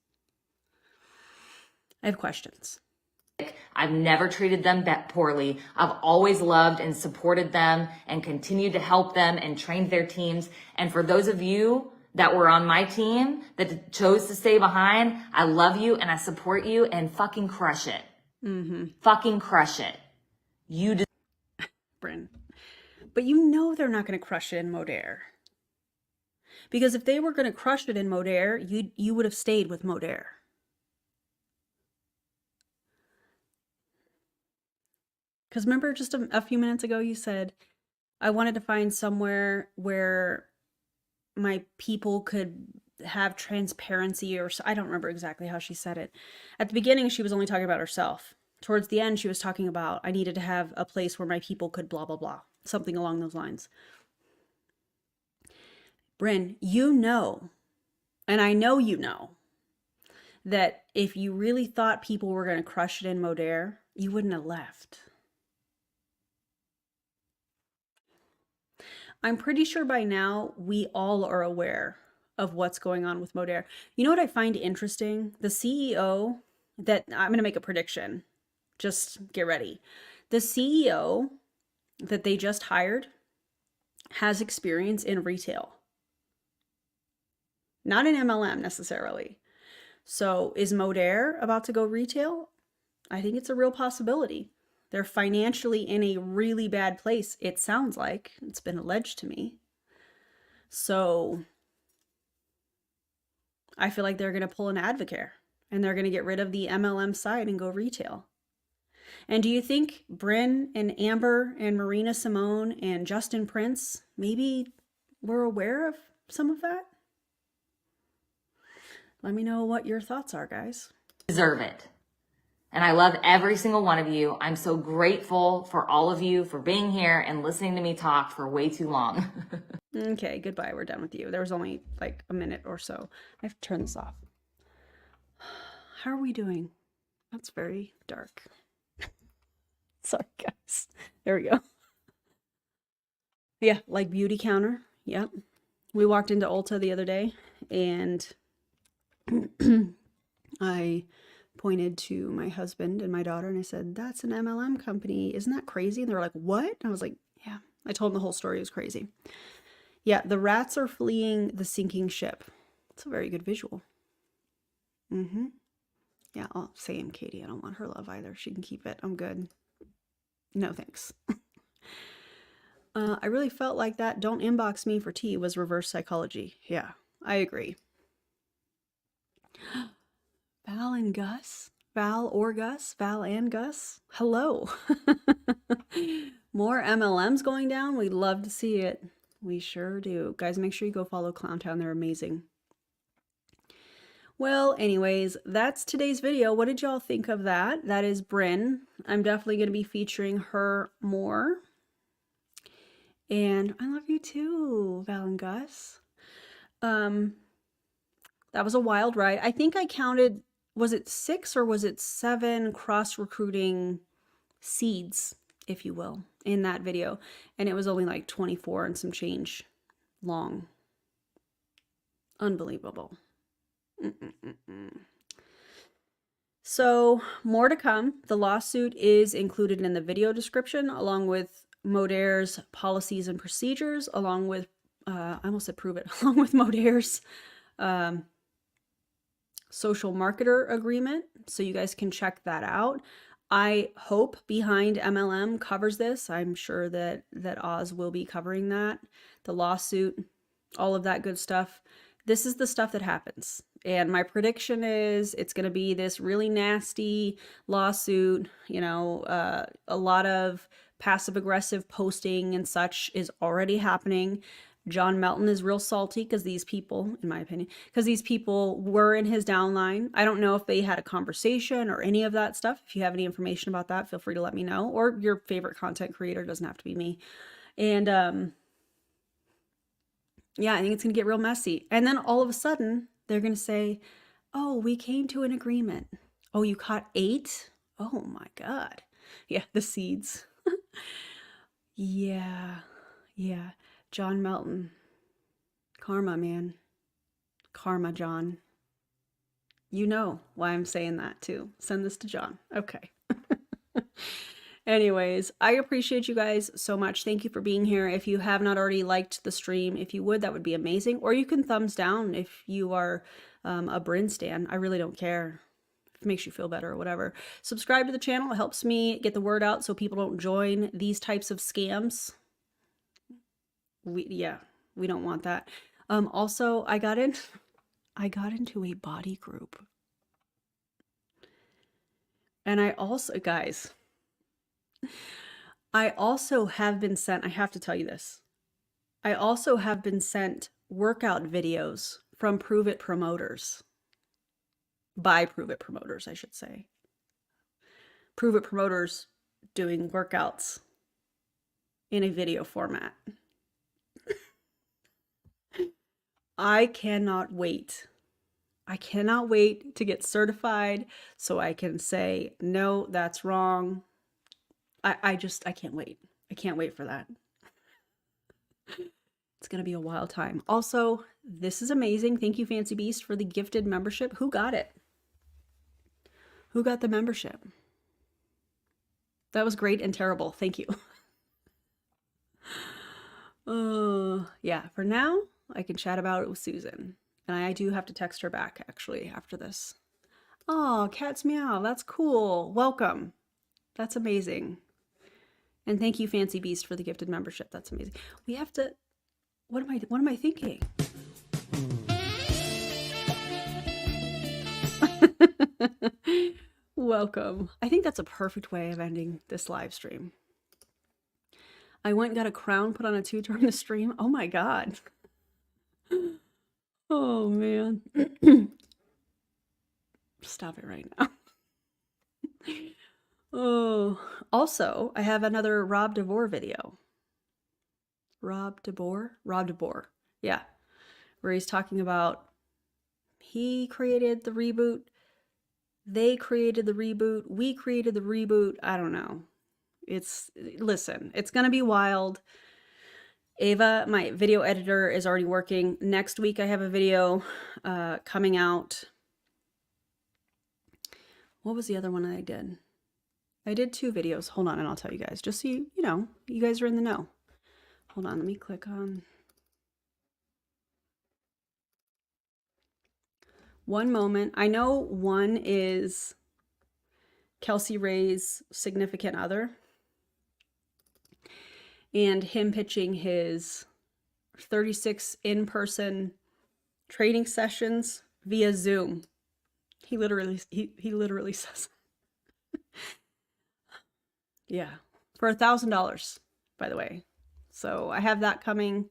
I've never treated them poorly. I've always loved and supported them and continued to help them and trained their teams. And for those of you that were on my team that chose to stay behind, I love you and I support you, and fucking crush it. Fucking crush it. You Bren. But you know they're not going to crush it in Modere. Because if they were going to crush it in Modere, you would have stayed with Modere. Because remember just a few minutes ago you said, I wanted to find somewhere where my people could have transparency, or I don't remember exactly how she said it. At the beginning, she was only talking about herself. Towards the end, she was talking about, I needed to have a place where my people could blah, blah, blah. Something along those lines. Bren, you know, and I know you know, that if you really thought people were going to crush it in Modere, you wouldn't have left. I'm pretty sure by now we all are aware of what's going on with Modere. You know what I find interesting? The CEO that, I'm going to make a prediction. Just get ready. The CEO that they just hired has experience in retail. Not in MLM necessarily. So is Modere about to go retail? I think it's a real possibility. They're financially in a really bad place, it sounds like. It's been alleged to me. So I feel like they're going to pull an Advocare and they're going to get rid of the MLM side and go retail. And do you think Bren and Amber and Marina Simone and Justin Prince maybe were aware of some of that? Let me know what your thoughts are, guys. deserve it. And I love every single one of you. I'm so grateful for all of you for being here and listening to me talk for way too long. Okay, goodbye. We're done with you. There was only like a minute or so. I have to turn this off. How are we doing? That's very dark. Sorry, guys. There we go. Yeah, like beauty counter. Yep. We walked into Ulta the other day and I pointed to my husband and my daughter and I said, that's an MLM company. Isn't that crazy? And they were like, what? And I was like, yeah. I told them the whole story. It was crazy. Yeah, the rats are fleeing the sinking ship. It's a very good visual. Yeah, same, Katie. I don't want her love either. She can keep it. I'm good. No, thanks. I really felt like that don't inbox me for tea was reverse psychology. Yeah, I agree. Val and Gus? Val or Gus? Val and Gus? Hello. More MLMs going down? We'd love to see it. We sure do. Guys, make sure you go follow Clowntown. They're amazing. Well, anyways, that's today's video. What did y'all think of that? That is Bren. I'm definitely going to be featuring her more. And I love you too, Val and Gus. That was a wild ride. I think I counted, was it 6 or was it 7 cross-recruiting seeds, if you will, in that video. And it was only like 24 and some change long. Unbelievable. So more to come. The lawsuit is included in the video description along with Modere's policies and procedures, along with, I almost said prove it, along with Modere's social marketer agreement. So you guys can check that out. I hope Behind MLM covers this. I'm sure that Oz will be covering that, the lawsuit, all of that good stuff. This is the stuff that happens. And my prediction is it's going to be this really nasty lawsuit. You know, a lot of passive aggressive posting and such is already happening. John Melton is real salty because these people, in my opinion, because these people were in his downline. I don't know if they had a conversation or any of that stuff. If you have any information about that, feel free to let me know. Or your favorite content creator, doesn't have to be me. And yeah, I think it's going to get real messy. And then all of a sudden, they're going to say, oh, we came to an agreement. Oh, you caught 8? Oh my God. Yeah, the seeds. Yeah. Yeah, John Melton. Karma, man. Karma, John. You know why I'm saying that too. Send this to John. Okay. Anyways, I appreciate you guys so much. Thank you for being here. If you have not already liked the stream, if you would, that would be amazing. Or you can thumbs down if you are a Bren stan. I really don't care. If it makes you feel better or whatever. Subscribe to the channel. It helps me get the word out so people don't join these types of scams. We don't want that. Also, I got into a body group. And I also, guys, I also have been sent, I have to tell you this. I also have been sent workout videos from Prove It promoters. By Prove It promoters, I should say. Prove It promoters doing workouts in a video format. I cannot wait. I cannot wait to get certified so I can say, no, that's wrong. I can't wait. I can't wait for that. It's going to be a wild time. Also, this is amazing. Thank you, Fancy Beast, for the gifted membership. Who got it? Who got the membership? That was great and terrible. Thank you. Yeah, for now, I can chat about it with Susan. And I do have to text her back, actually, after this. Oh, Cat's Meow. That's cool. Welcome. That's amazing. And thank you, Fancy Beast, for the gifted membership. That's amazing. We have to... What am I thinking? Welcome. I think that's a perfect way of ending this live stream. I went and got a crown put on a tutor in the stream. Oh my God. Oh man. Stop it right now. Oh, also, I have another Rob DeVore video. Rob DeVore. Yeah. Where he's talking about he created the reboot. They created the reboot. We created the reboot. I don't know. Listen, it's going to be wild. Ava, my video editor, is already working. Next week, I have a video coming out. What was the other one I did? I did 2 videos. Hold on, and I'll tell you guys. Just so you know, you guys are in the know. Hold on, let me click on. One moment. I know one is Kelsey Ray's significant other. And him pitching his 36 in-person training sessions via Zoom. He literally says, yeah, for $1,000, by the way. So I have that coming.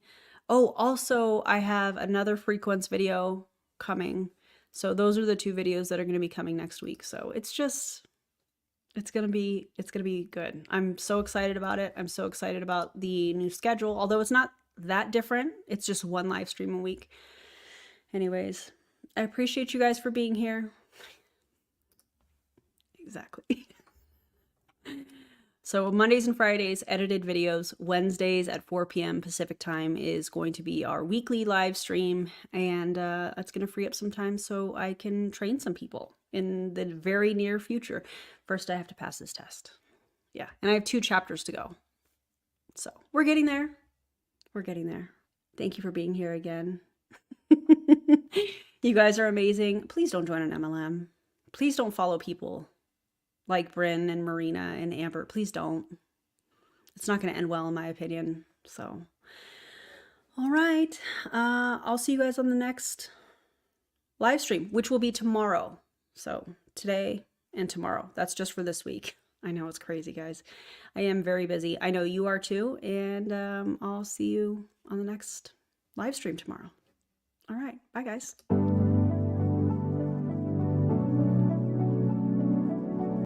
Oh, also I have another Frequence video coming. So those are the 2 videos that are going to be coming next week. So it's going to be good. I'm so excited about it. I'm so excited about the new schedule, although it's not that different. It's just 1 live stream a week. Anyways, I appreciate you guys for being here. Exactly. So Mondays and Fridays, edited videos. Wednesdays at 4 p.m. Pacific time is going to be our weekly live stream. And it's going to free up some time so I can train some people in the very near future. First, I have to pass this test. Yeah, and I have 2 chapters to go. So we're getting there. We're getting there. Thank you for being here again. You guys are amazing. Please don't join an MLM. Please don't follow people like Bren and Marina and Amber. Please don't. It's not going to end well in my opinion. So, all right. I'll see you guys on the next live stream, which will be tomorrow. So today and tomorrow. That's just for this week. I know it's crazy, guys. I am very busy. I know you are too. And I'll see you on the next live stream tomorrow. All right. Bye, guys.